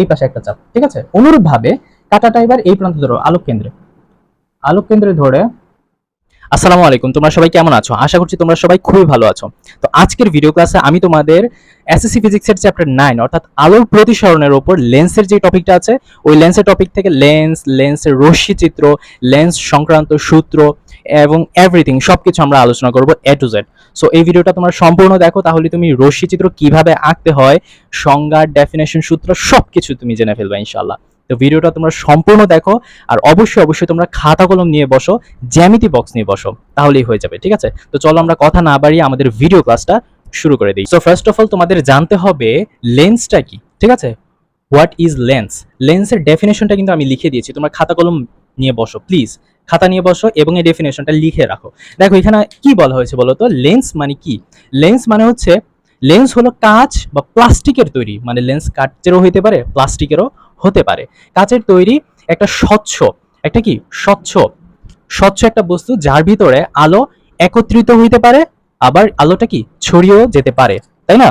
এই পাশে একটা চাপ, ঠিক আছে। অনুরূপভাবে কাঁটাটা এবার এই প্রান্ত ধরো আলোক কেন্দ্রে ধরে। আসসালামু আলাইকুম, তোমরা সবাই কেমন আছো? আশা করছি তোমরা সবাই খুবই ভালো আছো। তো আজকের ভিডিও ক্লাসে আমি তোমাদের এসএসসি ফিজিক্সের চ্যাপ্টার 9 অর্থাৎ আলোর প্রতিসরণের উপর লেন্সের যে টপিকটা আছে ওই লেন্সের টপিক থেকে লেন্সের রশ্মি চিত্র, লেন্স সংক্রান্ত সূত্র এবং এভরিথিং সবকিছু আমরা আলোচনা করব এ টু জেড। সো এই ভিডিওটা তোমরা সম্পূর্ণ দেখো, তাহলে তুমি রশ্মি চিত্র কিভাবে আঁকতে হয়, সংজ্ঞা, ডেফিনেশন, সূত্র সবকিছু তুমি জেনে ফেলবে ইনশাআল্লাহ। তো ভিডিওটা তোমরা সম্পূর্ণ দেখো, আর অবশ্যই তোমরা খাতা কলম নিয়ে বসো, জ্যামিতি বক্স নিয়ে বসো, তাহলেই হয়ে যাবে, ঠিক আছে। তো চলো আমরা কথা না বাড়িয়ে আমাদের ভিডিও ক্লাসটা শুরু করে দিই। সো ফার্স্ট অফ অল তোমাদের জানতে হবে লেন্সটা কি, ঠিক আছে। What is lens? লেন্সের ডেফিনেশনটা কিন্তু আমি লিখে দিয়েছি, তোমরা খাতা কলম নিয়ে বসো প্লিজ, খাতা নিয়ে বসো এবং এই ডেফিনেশনটা লিখে রাখো। দেখো এখানে কি বলা হয়েছে বলো তো, লেন্স মানে কি? লেন্স মানে হচ্ছে, লেন্স হলো কাঁচ বা প্লাস্টিকের তৈরি, মানে লেন্স কাঁচেরও হতে পারে প্লাস্টিকেরও হতে পারে, কাঁচের তৈরি একটা একটা কি স্বচ্ছ একটা বস্তু যার ভিতরে আলো একত্রিত হইতে পারে, আবার আলোটা কি ছড়িয়েও যেতে পারে, তাই না?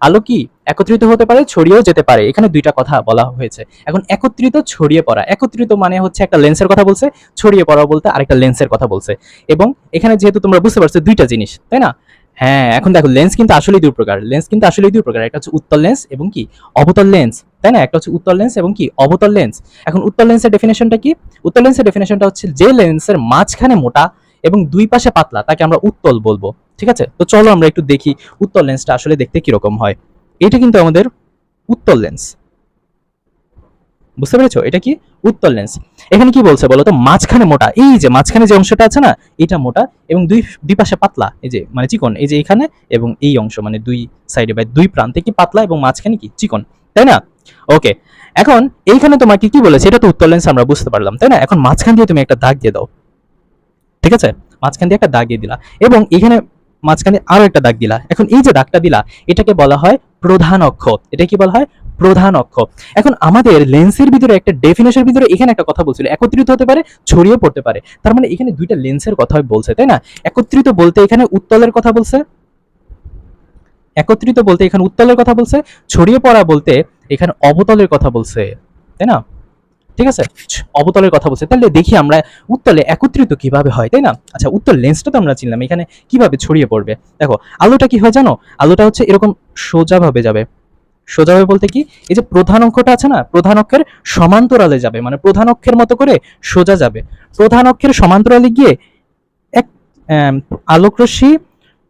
আলো কি একত্রিত হতে পারে, ছড়িয়েও যেতে পারে। এখানে দুইটা কথা বলা হয়েছে। এখন একত্রিত, ছড়িয়ে পড়া। একত্রিত মানে হচ্ছে একটা লেন্সের কথা বলছে, ছড়িয়ে পড়া বলতে আরেকটা লেন্সের কথা বলছে। এবং এখানে যেহেতু তোমরা বুঝতে পারছো দুইটা জিনিস, তাই না? হ্যাঁ, এখন দেখো লেন্স কিন্তু আসলেই দুই প্রকার, একটা হচ্ছে উত্তল লেন্স এবং কি অবতল লেন্স, তাই না? একটা হচ্ছে উত্তল লেন্স এবং কি অবতল লেন্স। এখন উত্তল লেন্সের ডেফিনেশনটা কি? উত্তল লেন্সের ডেফিনেশনটা হচ্ছে যে লেন্সের মাঝখানে মোটা এবং দুই পাশে পাতলা তাকে আমরা উত্তল বলবো, ঠিক আছে। তো চলো আমরা একটু দেখি উত্তল লেন্সটা আসলে দেখতে কিরকম হয়। এটা কিন্তু আমাদের উত্তল লেন্স, বুঝতে পেরেছো? এটা কি উত্তল লেন্স। এখানে কি বলছে বলো তো, মাঝখানে মোটা, এই যে মাঝখানে যে অংশটা আছে না এটা মোটা এবং দুই পাশে পাতলা, এই যে মানে চিকন, এই যে এখানে এবং এই অংশ মানে দুই সাইডে বা দুই প্রান্তে কি পাতলা এবং মাঝখানে কি চিকন, তাই না? ওকে, এখন এইখানে তোমাকে কি বলেছে, এটা তো উত্তল লেন্স আমরা বুঝতে পারলাম, তাই না? এখন মাঝখান দিয়ে তুমি একটা দাগ দিয়ে দাও, ঠিক আছে। মাঝখান দিয়ে একটা দাগ দিয়ে দিলা এবং এখানে মাঝখানে আরো একটা দাগ দিলা। এখন এই যে দাগটা দিলা এটাকে বলা হয় প্রধান অক্ষ। এটা কি বলা হয়? প্রধান অক্ষ। এখন আমাদের লেন্সের ভিতরে একটা ডেফিনেশনের ভিতরে এখানে একটা কথা বলছিল, একত্রিত হতে পারে, ছড়িয়ে পড়তে পারে। তার মানে এখানে দুইটা লেন্সের কথা বলছে, তাই না? একত্রিত বলতে এখানে উত্তলের কথা বলছে, ছড়িয়ে পড়া বলতে এখানে অবতলের কথা বলছে, তাই না? ঠিক আছে, অবতলের কথা বলছে। তাহলে দেখি আমরা উত্তলে একত্রিত কিভাবে হয়, তাই না? আচ্ছা, উত্তল লেন্সটা তো আমরা চিনলাম, এখানে কিভাবে ছড়িয়ে পড়বে। দেখো আলোটা কি হয় জানো, আলোটা হচ্ছে এরকম সোজাভাবে যাবে। সোজাভাবে বলতে কি, এই যে প্রধান অক্ষটা আছে না, প্রধান অক্ষের সমান্তরালে যাবে, মানে প্রধান অক্ষের মতো করে সোজা যাবে। প্রধান অক্ষের সমান্তরালে গিয়ে এক আলোক রশ্মি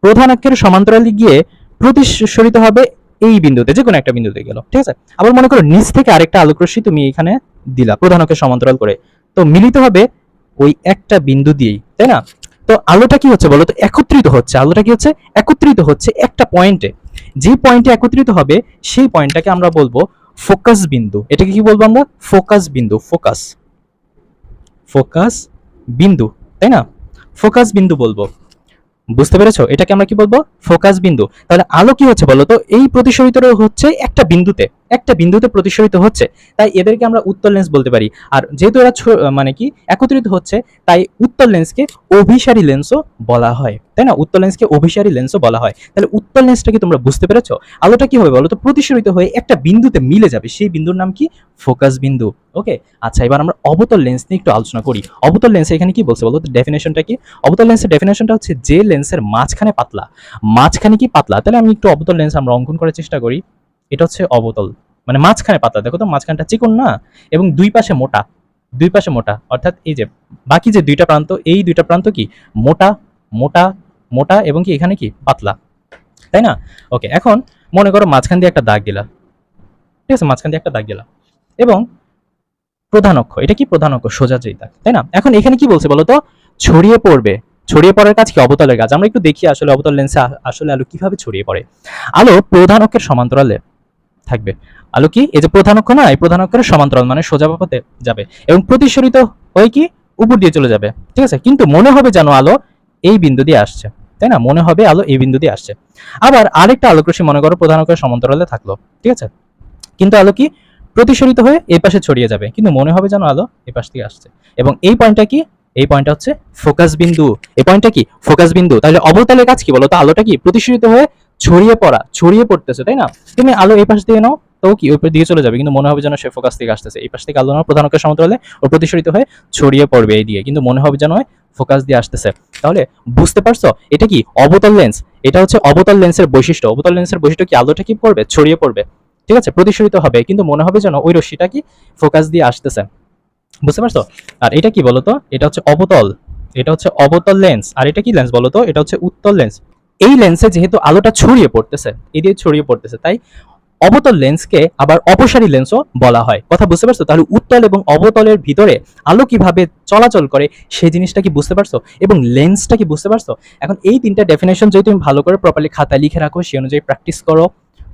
প্রধান অক্ষের সমান্তরালে গিয়ে প্রতিসরিত হবে এই বিন্দুতে, যে কোনো একটা বিন্দুতে গেল, ঠিক আছে। আবার মনে করো নিচ থেকে আরেকটা আলোক রশ্মি তুমি এখানে দিলা প্রধান অক্ষের সমান্তরাল করে, তো মিলিত হবে ওই একটা বিন্দু দিয়েই, তাই না? তো আলোটা কি হচ্ছে বলো তো, একত্রিত হচ্ছে। আলোটা কি হচ্ছে? একত্রিত হচ্ছে একটা পয়েন্টে। যে পয়েন্টে একত্রিত হবে সেই পয়েন্টটাকে আমরা বলবো ফোকাস বিন্দু। এটাকে কি বলবো আমরা? ফোকাস বিন্দু। ফোকাস বিন্দু, তাই না? ফোকাস বিন্দু বলবো, বুঝতে পেরেছো? এটাকে আমরা কি বলবো? ফোকাস বিন্দু। তাহলে আলো কি হচ্ছে বলো তো, এই প্রতিসরিত হচ্ছে একটা বিন্দুতে প্রতিসরিত হচ্ছে, তাই এদেরকে আমরা উত্তল লেন্স বলতে পারি। আর যেহেতু এরা মানে কি একত্রিত হচ্ছে, তাই উত্তল লেন্সকে অভিসারী লেন্সও বলা হয়, তাই না? উত্তল লেন্সকে অভিসারী লেন্সও বলা হয়। তাহলে উত্তল লেন্সটা কি তোমরা বুঝতে পেরেছো? আলোটা কি হবে বলো তো, প্রতিসরিত হয়ে একটা বিন্দুতে মিলে যাবে, সেই বিন্দুর নাম কি? ফোকাস বিন্দু। ওকে, আচ্ছা এবার আমরা অবতল লেন্স নিয়ে একটু আলোচনা করি। অবতল লেন্স এখানে কি বলছে বলো তো, ডেফিনেশনটা কি? অবতল লেন্সের ডেফিনেশনটা হচ্ছে যে লেন্সের মাঝখানে পাতলা। তাহলে আমি একটু অবতল লেন্স আমরা অঙ্কন করার চেষ্টা করি। এটা হচ্ছে অবতল, মানে মাঝখানে পাতলা, দেখো তো মাঝখানটা চিকন না, এবং দুই পাশে মোটা, অর্থাৎ এই যে বাকি যে দুইটা প্রান্ত, এই দুইটা প্রান্ত কি মোটা মোটা মোটা এবং কি এখানে কি পাতলা, তাই না? ওকে, এখন মনে করো মাঝখান দিয়ে একটা দাগ দিলা, ঠিক আছে, মাঝখান দিয়ে একটা দাগ দিলা এবং প্রধান অক্ষ, এটা কি প্রধান অক্ষ, সোজা যেই দাগ, তাই না? এখন এখানে কি বলছে বলতো, ছড়িয়ে পড়ার কাজ কি? অবতলের কাজ। আমরা একটু দেখি আসলে অবতল লেন্সে আসলে আলো কিভাবে ছড়িয়ে পড়ে। আলো প্রধান অক্ষের সমান্তরালে থাকবে। আলো কি, এই যে প্রধান অক্ষ না, এই প্রধান অক্ষের সমান্তরাল মানে সোজা পথে যাবে এবং প্রতিসরিত হয়ে কি উপর দিয়ে চলে যাবে, ঠিক আছে। কিন্তু মনে হবে যেন আলো এই বিন্দু দিয়ে আসছে, তাই না? মনে হবে আলো এই বিন্দু দিয়ে আসছে। আবার আরেকটা আলোক রশ্মি মনে করো প্রধান অক্ষের সমান্তরালে থাকলো, ঠিক আছে, কিন্তু আলো কি প্রতিসরিত হয়ে এই পাশে ছড়িয়ে যাবে, কিন্তু মনে হবে যেন আলো এই পাশ থেকে আসছে। এবং এই পয়েন্টটা কি? এই পয়েন্টটা হচ্ছে ফোকাস বিন্দু। এই পয়েন্টটা কি? ফোকাস বিন্দু। তাহলে অবতলের কাজ কি বলো তো, আলোটা কি প্রতিসরিত হয়ে ছড়িয়ে পড়তেছে, তাই না? তুমি আলো এই পাশ দিয়ে নাও, হাতটাও কি ওপর দিকে চলে যাবে, কিন্তু মনে হবে যেন সে ফোকাস থেকে আসতেছে। এই পাশ থেকে আলো নেওয়ার প্রধান অক্ষের সমান্তরালে ও প্রতিসরিত হয়ে ছড়িয়ে পড়বে এই দিকে, কিন্তু মনে হবে যেন ফোকাস দিয়ে আসতেছে। তাহলে বুঝতে পারছো এটা কি অবতল লেন্স? এটা হচ্ছে অবতল লেন্সের বৈশিষ্ট্য। অবতল লেন্সের বৈশিষ্ট্য কি আলোটা কি পড়বে, ছড়িয়ে পড়বে, ঠিক আছে, প্রতিসরিত হবে, কিন্তু মনে হবে যেন ওই রশ্মিটা কি ফোকাস দিয়ে আসতেছে। বুঝতে পারছো? আর এটা কি বলতো, এটা হচ্ছে অবতল, এটা হচ্ছে অবতল লেন্স। আর এটা কি লেন্স বলতো, এটা হচ্ছে উত্তল লেন্স। এই লেন্সে যেহেতু আলোটা ছড়িয়ে পড়তেছে, এদিকে ছড়িয়ে পড়তেছে, তাই অবতল লেন্সকে আবার অপসারী লেন্সও বলা হয়। কথা বুঝতে পারছো? তাহলে উত্তল এবং অবতলের ভিতরে আলো কিভাবে চলাচল করে সেই জিনিসটা কি বুঝতে পারছো, এবং লেন্সটা কি বুঝতে পারছো? এখন এই তিনটা ডেফিনেশন যদি তুমি ভালো করে প্রপারলি খাতায় লিখে রাখো, সেই অনুযায়ী প্র্যাকটিস করো,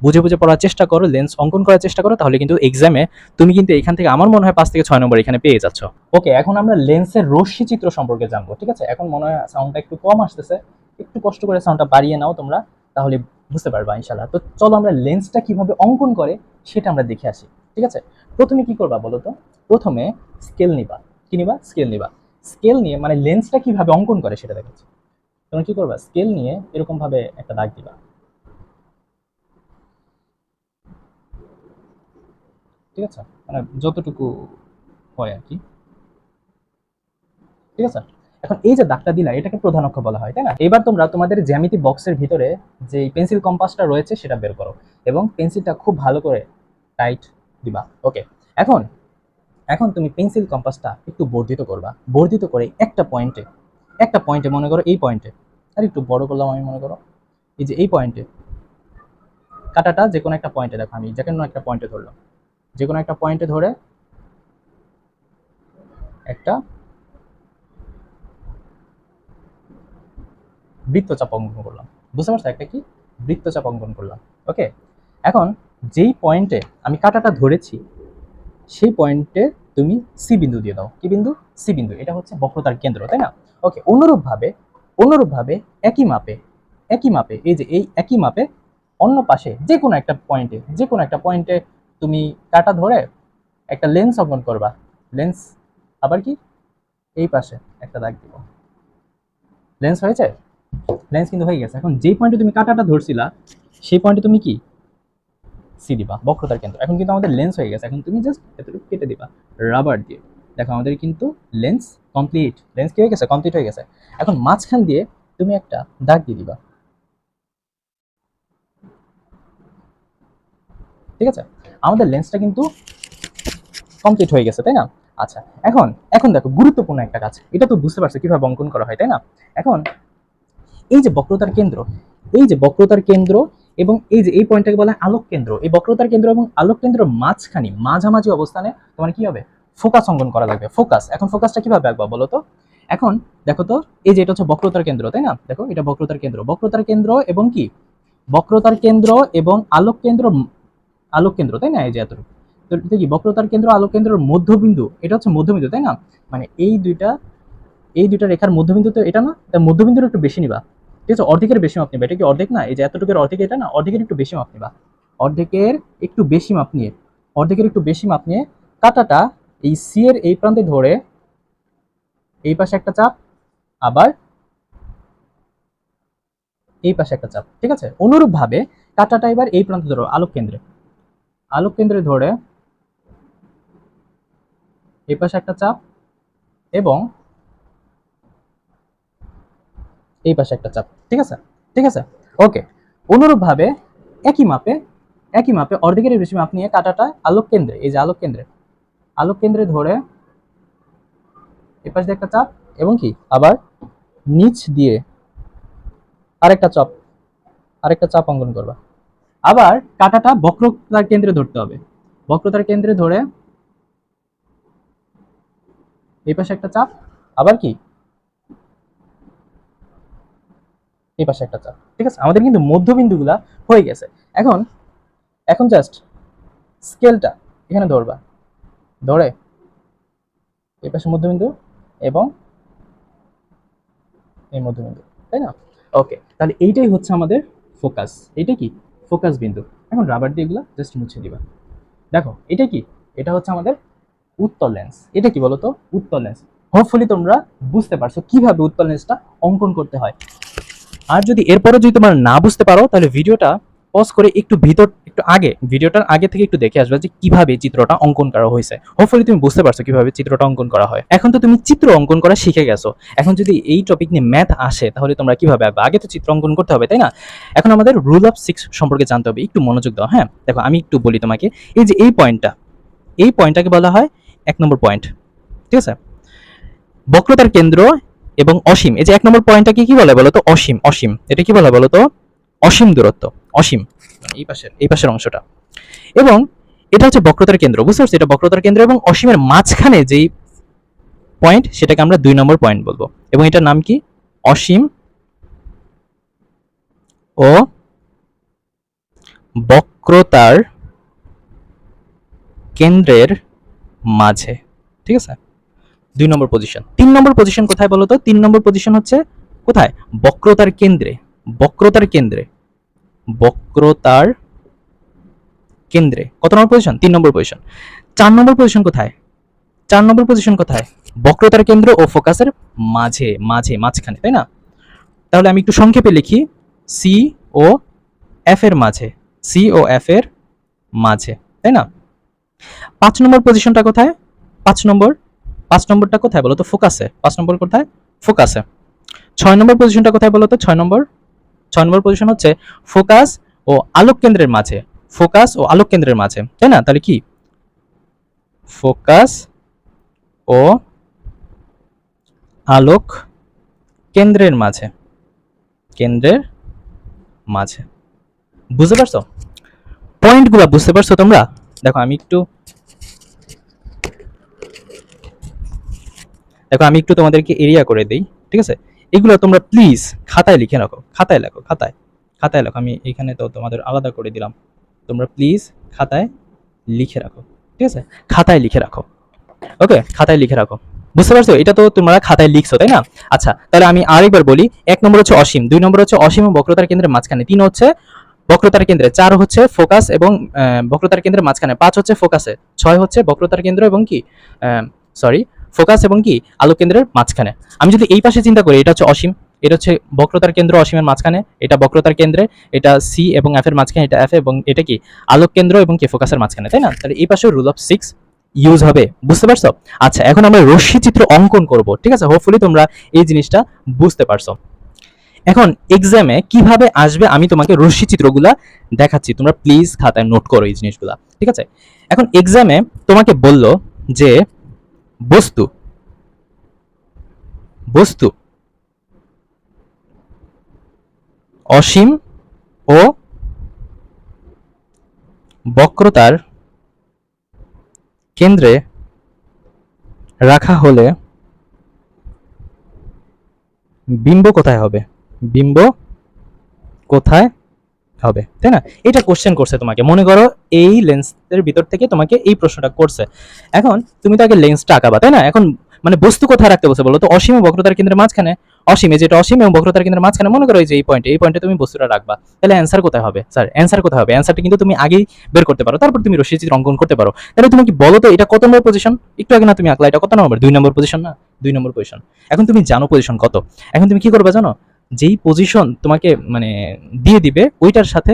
বুঝে বুঝে পড়ার চেষ্টা করো, লেন্স অঙ্কন করার চেষ্টা করো, তাহলে কিন্তু এক্সামে তুমি কিন্তু এখান থেকে আমার মনে হয় 5 থেকে 6 নম্বর এখানে পেয়ে যাচ্ছ। ওকে, এখন আমরা লেন্সের রশ্মি চিত্র সম্পর্কে জানবো। ঠিক আছে, এখন মনে হয় সাউন্ডটা একটু কম আসতেছে, একটু কষ্ট করে সাউন্ডটা বাড়িয়ে নাও তোমরা, তাহলে বুঝতে পারবা ইনশাআল্লাহ। তো চলো আমরা লেন্সটা কিভাবে অঙ্কন করে সেটা আমরা দেখে আসি। ঠিক আছে, প্রথমে কি করবা বলো তো? প্রথমে স্কেল নিবা। কি নিবা? স্কেল নিবা। স্কেল নিয়ে মানে লেন্সটা কিভাবে অঙ্কন করে সেটা দেখাচ্ছি। তোমরা কি করবা? স্কেল নিয়ে এরকম ভাবে একটা দাগ দিবা। ঠিক আছে, মানে যতটুকু হয় আর কি। ঠিক আছে, এখন এই যে দাগটা দিলা এটাকে প্রধান অক্ষ বলা হয়, তাই না? এবার তোমরা তোমাদের জ্যামিতি বক্সের ভিতরে যে পেন্সিল কম্পাসটা রয়েছে সেটা বের করো এবং পেন্সিলটা খুব ভালো করে টাইট দিবা। ওকে, এখন এখন তুমি পেন্সিল কম্পাসটা একটু বর্ধিত করবা। বর্ধিত করে একটা পয়েন্টে মনে করো, এই পয়েন্টে, আর একটু বড় করলাম আমি, মনে করো এই যে এই পয়েন্টে কাটাটা যে কোনো একটা পয়েন্টে, দেখো আমি যে কোনো একটা পয়েন্টে ধরলাম, যে কোনো একটা পয়েন্টে ধরে একটা বৃত্তচাপ অঙ্কন করলাম। বুঝতে পারছো? একটা কি বৃত্তচাপ অঙ্কন করলাম। ওকে, এখন যেই পয়েন্টে আমি কাটাটা ধরেছি সেই পয়েন্টে তুমি সি বিন্দু দিয়ে দাও। কি বিন্দু? সি বিন্দু। এটা হচ্ছে বক্রতার কেন্দ্র, তাই না? ওকে, অনুরূপভাবে একই মাপে এই যে এই একই মাপে অন্য পাশে যে কোনো একটা পয়েন্টে তুমি কাটা ধরে একটা লেন্স অঙ্কন করবা। লেন্স আবার কি এই পাশে একটা দাগ দিব। লেন্স হয়েছে? লেন্স কিন্তু হয়ে গেছে। এখন যেই পয়েন্টে তুমি কাটাটা ধরছিলা সেই পয়েন্টে তুমি কি সি দিবা, বক্রতার কেন্দ্র। এখন কিন্তু আমাদের লেন্স হয়ে গেছে। এখন তুমি জাস্ট এতটুকু কেটে দিবা রাবার দিয়ে। দেখো আমাদের কিন্তু লেন্স কমপ্লিট। লেন্স কি হয়ে গেছে? কমপ্লিট হয়ে গেছে। এখন মাঝখান দিয়ে তুমি একটা দাগ দিয়ে দিবা। ঠিক আছে, আমাদের লেন্সটা কিন্তু কমপ্লিট হয়ে গেছে, তাই না? আচ্ছা, এখন এখন দেখো গুরুত্বপূর্ণ একটা কাজ, এটা তো বুঝতে পারছো কিভাবে অঙ্কন করা হয়, তাই না? এখন এই যে বক্রতার কেন্দ্র, এই যে বক্রতার কেন্দ্র এবং এই যে এই পয়েন্টটাকে বলা হয় আলোক কেন্দ্র, এই বক্রতার কেন্দ্র এবং আলোক কেন্দ্র মাঝামাঝি অবস্থানে তোমার কি হবে? ফোকাস অঙ্কন করা লাগবে। ফোকাস, এখন ফোকাসটা কিভাবে আঁকবা বলো তো? এখন দেখো তো, এই যে এটা হচ্ছে বক্রতার কেন্দ্র, তাই না? দেখো এটা বক্রতার কেন্দ্র, বক্রতার কেন্দ্র এবং কি বক্রতার কেন্দ্র এবং আলোক কেন্দ্র, তাই না? এই যে এতটুকু, তো এটা কি বক্রতার কেন্দ্র আলোক কেন্দ্রের মধ্যবিন্দু, এটা হচ্ছে মধ্যবিন্দু, তাই না? মানে এই দুইটা রেখার মধ্যবিন্দু তো এটা না, এটা মধ্যবিন্দুর একটু বেশি নিবা। ঠিক আছে, অর্ধেকের বেশি মাপ নিবা। এটা কি অর্ধেক না? এই যে এতটুকুর অর্ধেক এটা না, অর্ধেকের একটু বেশি মাপ নিবা। অর্ধেকের একটু বেশি মাপ নিয়ে অর্ধেকের একটু বেশি মাপ নিয়ে কাঁটাটা এই সি এর এই প্রান্তে ধরে এই পাশে একটা চাপ, আবার এই পাশে একটা চাপ। ঠিক আছে, অনুরূপ ভাবে কাঁটাটা এবার এই প্রান্তে ধরো, আলোক কেন্দ্রে ধরে এই পাশে একটা চাপ এবং এই পাশে একটা চাপ। ঠিক আছে, ঠিক আছে, ওকে। অনুরূপ ভাবে একই মাপে অর্ধেকের বেশি মাপ নিয়ে কাঁটাটা আলোক কেন্দ্রে, এই যে আলোক কেন্দ্রে ধরে এই পাশে একটা চাপ এবং কি আবার নিচ দিয়ে আরেকটা চাপ অঙ্কন করবা। আবার কাঁটাটা বক্রতার কেন্দ্রে ধরতে হবে। বক্রতার কেন্দ্রে ধরে এই পাশে একটা চাপ, আবার কি এই পাশে একটা চাপ। ঠিক আছে, আমাদের কিন্তু মধ্যবিন্দুগুলা হয়ে গেছে। এখন এখন জাস্ট স্কেলটা এখানে ধরবা, ধরে এই পাশে মধ্যবিন্দু এবং এই মধ্যবিন্দু, তাই না? ওকে, তাহলে এইটাই হচ্ছে আমাদের ফোকাস। এটা কি ফোকাস বিন্দু। এখন রাবার দিয়ে এগুলো জাস্ট মুছে দিবা। দেখো এটা কি, এটা হচ্ছে আমাদের উত্তল লেন্স। এটা কি বলতো? উত্তল লেন্স। হোপফুলি তোমরা বুঝতে পারছো কিভাবে উত্তল লেন্সটা অঙ্কন করতে হয়। আর যদি এরপরে যদি তোমরা না বুঝতে পারো তাহলে ভিডিওটা পজ করে একটু আগে ভিডিওটার আগে থেকে একটু দেখে আসবে যে কিভাবে চিত্রটা অঙ্কন করা হয়েছে। হোপফুলি তুমি বুঝতে পারছো কিভাবে চিত্রটা অঙ্কন করা হয়। এখন তো তুমি চিত্র অঙ্কন করা শিখে গেছো, এখন যদি এই টপিক নিয়ে ম্যাথ আসে তাহলে তোমরা কিভাবে আঁকবে? আগে তো চিত্র অঙ্কন করতে হবে, তাই না? এখন আমাদের রুল অফ 6 সম্পর্কে জানতে হবে, একটু মনোযোগ দাও। হ্যাঁ, দেখো আমি একটু বলি তোমাকে। এই যে এই পয়েন্টটাকে বলা হয় 1 নম্বর পয়েন্ট, ঠিক আছে? বক্রতার কেন্দ্র এবং অসীম, এই যে 1 নম্বর পয়েন্টটাকে কি বলে বলো তো? অসীম। এটা কি বলে বলো তো? অসীম দূরত্ব, অসীম, এই পাশের অংশটা। এবং এটা হচ্ছে বক্রতার কেন্দ্র, বুঝতে পারছো? এটা বক্রতার কেন্দ্র এবং অসীমের মাঝখানে যেই পয়েন্ট সেটাকে আমরা 2 নম্বর পয়েন্ট বলবো। এবং এটার নাম কি? অসীম ও বক্রতার কেন্দ্রের মাঝে, ঠিক আছে? 2 নম্বর পজিশন। 3 নম্বর পজিশন কোথায় বলো তো? 3 নম্বর পজিশন হচ্ছে কোথায়? বক্রতার কেন্দ্রে, বক্রতার কেন্দ্রে, বক্রতার কেন্দ্রে। কত নম্বর পজিশন? 3 নম্বর পজিশন। 4 নম্বর পজিশন কোথায়? 4 নম্বর পজিশন কোথায়? বক্রতার কেন্দ্র ও ফোকাসের মাঝখানে, তাই না? তাহলে আমি একটু সংক্ষেপে লিখি, সি ও এফ এর মাঝে, সি ও এফ এর মাঝে, তাই না? 5 নম্বর পজিশনটা কোথায়? 5 নম্বর, 5 নম্বরটা কোথায় বলো তো? ফোকাসে। 5 নম্বর কোথায়? ফোকাসে। 6 নম্বর পজিশনটা কোথায় বলো তো? 6 নম্বর, 6 নম্বর পজিশন হচ্ছে ফোকাস ও আলোক কেন্দ্রের মাঝে, ফোকাস ও আলোক কেন্দ্রের মাঝে, তাই না? তাহলে কি? ফোকাস ও আলোক কেন্দ্রের মাঝে, কেন্দ্রের মাঝে। বুঝতে পারছো? পয়েন্টগুলো বুঝতে পারছো তোমরা? দেখো আমি একটু তোমাদেরকে এরিয়া করে দেই, ঠিক আছে? এগুলো তোমরা প্লিজ খাতায় লিখে রাখো, খাতায় লেখো, খাতায় লেখো। আমি এখানে তো তোমাদের আলাদা করে দিলাম, তোমরা প্লিজ খাতায় লিখে রাখো, ঠিক আছে? খাতায় লিখে রাখো, ওকে? খাতায় লিখে রাখো। বুঝতে পারছো? এটা তো তোমরা খাতায় লিখছো, তাই না? আচ্ছা, তাহলে আমি আরেকবার বলি। 1 নম্বর হচ্ছে অসীম, 2 নম্বর হচ্ছে অসীম এবং বক্রতার কেন্দ্রের মাঝখানে, 3 হচ্ছে বক্রতার কেন্দ্রে, 4 হচ্ছে ফোকাস এবং বক্রতার কেন্দ্রের মাঝখানে, 5 হচ্ছে ফোকাসে, 6 হচ্ছে বক্রতার কেন্দ্র এবং কি সরি ফোকাস এবং কি আলোক কেন্দ্রের মাঝখানে। আমি যদি এই পাশে চিন্তা করি, এটা হচ্ছে অসীম, এটা হচ্ছে বক্রতার কেন্দ্র অসীমের মাঝখানে, এটা বক্রতার কেন্দ্রে, এটা সি এবং এফ এর মাঝখানে, এটা এফ এবং এটা কি আলোক কেন্দ্র এবং কি ফোকাসের মাঝখানে, তাই না? তাহলে এই পাশে রুল অফ 6 ইউজ হবে, বুঝতে পারছো? আচ্ছা, এখন আমরা রশ্মি চিত্র অঙ্কন করব, ঠিক আছে? হোপফুলি তোমরা এই জিনিসটা বুঝতে পারছো। এখন এক্সামে কিভাবে আসবে আমি তোমাকে রশ্মি চিত্রগুলা দেখাচ্ছি, তোমরা প্লিজ খাতায় নোট করো এই জিনিসগুলা, ঠিক আছে? এখন এক্সামে তোমাকে বলল যে বস্তু বস্তু অসীম ও বক্রতার কেন্দ্রে রাখা হলে বিম্ব কোথায় হবে? বিম্ব কোথায় হবে, তাই না? এটা কোশ্চেন করছে তোমাকে, মনে করো এই লেন্সের ভিতর থেকে তোমাকে এই প্রশ্নটা করছে। এখন তুমি তো আগে লেন্সটা আঁকাবা, তাই না? এখন মানে বস্তু কোথায় রাখতে বলছে বলো তো? অসীম ও বক্রতার কেন্দ্রের মাঝখানে। অসীমে, যেটা অসীম এবং বক্রতার কেন্দ্রের মাঝখানে, মনে করো এই যে এই পয়েন্টে তুমি বস্তুটা রাখবা। তাহলে অ্যান্সার কোথায় হবে স্যার? অ্যান্সার কোথায় হবে? অ্যান্সারটা কিন্তু তুমি আগেই বের করতে পারো, তারপর তুমি রশ্মি চিত্র অঙ্কন করতে পারো। তাহলে তুমি কি বলো তো এটা কত নম্বর পজিশন? একটু আগে না তুমি আঁকলা, এটা কত নম্বর? 2 নম্বর পজিশন না? 2 নম্বর পজিশন। এখন তুমি জানো পজিশন কত। এখন তুমি কি করবে জানো? যেই পজিশন তোমাকে মানে দিয়ে দিবে ওইটার সাথে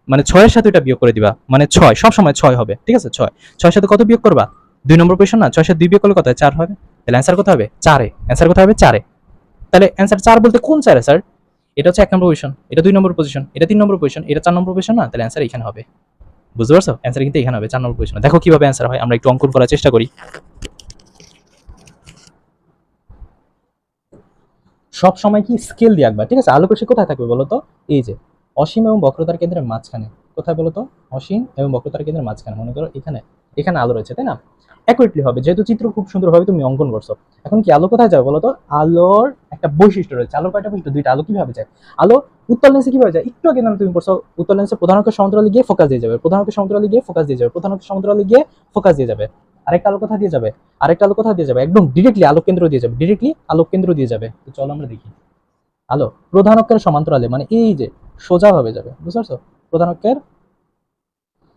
মানে 6 এর সাথে ওইটা বিয়োগ করে দিবা, মানে 6 সব সময় 6 হবে, ঠিক আছে? 6 6 সাথে কত বিয়োগ করবা? 2 নম্বর পজিশন না? 6 সাথে 2 বিয়োগ করলে কত হয়? 4 হবে। তাহলে অ্যান্সার কত হবে? 4 এ। অ্যান্সার কত হবে? 4 এ। তাহলে অ্যান্সার 4 বলতে কোন 4 এ স্যার? এটা হচ্ছে 1 নম্বর পজিশন, এটা 2 নম্বর পজিশন, এটা 3 নম্বর পজিশন, এটা 4 নম্বর পজিশন না? তাহলে অ্যান্সার এখানে হবে। বুঝতে পারছো? অ্যান্সার কিন্তু এখানে হবে 4 নম্বর পজিশন। দেখো কিভাবে অ্যান্সার হয়, আমরা একটু অঙ্কন করার চেষ্টা করি। সব সময় কি স্কেল দিয়ে আঁকবা, ঠিক আছে? আলোক রশ্মি কোথায় থাকবে বলো তো? এই যে অসীম এবং বক্রতার কেন্দ্রের মাঝখানে। কোথায় বলো তো? অসীম এবং বক্রতার কেন্দ্রের মাঝখানে, মনে করো এখানে, এখানে আলো রয়েছে, তাই না? অ্যাকুরেটলি হবে, যেহেতু চিত্র খুব সুন্দরভাবে তুমি অঙ্কন করছো। এখন কি আলো কোথায় যাবে বলো তো? আলোর একটা বৈশিষ্ট্য রয়েছে। আলোর কয়টা বৈশিষ্ট্য? দুইটা। আলো কিভাবে যায়? আলো উত্তল লেন্সে কিভাবে যায়? একটু আগে নাম তুমি পড়ছো, উত্তল লেন্সে প্রধান অক্ষের সমান্তরালে গিয়ে ফোকাস দিয়ে যাবে, প্রধান অক্ষের সমান্তরালে গিয়ে ফোকাস দিয়ে যাবে, প্রধান অক্ষের সমান্তরালে গিয়ে ফোকাস দিয়ে যাবে। আরেকটা আলো কোথায় দিয়ে যাবে? আরেকটা আলো কোথায় দিয়ে যাবে? একদম ডিরেক্টলি আলোক কেন্দ্র দিয়ে যাবে, ডিরেক্টলি আলোক কেন্দ্র দিয়ে যাবে। তো চলো আমরা দেখি। আলো প্রধান অক্ষের সমান্তরালে মানে এই যে সোজা ভাবে যাবে, বুঝতে পারছো? প্রধান অক্ষের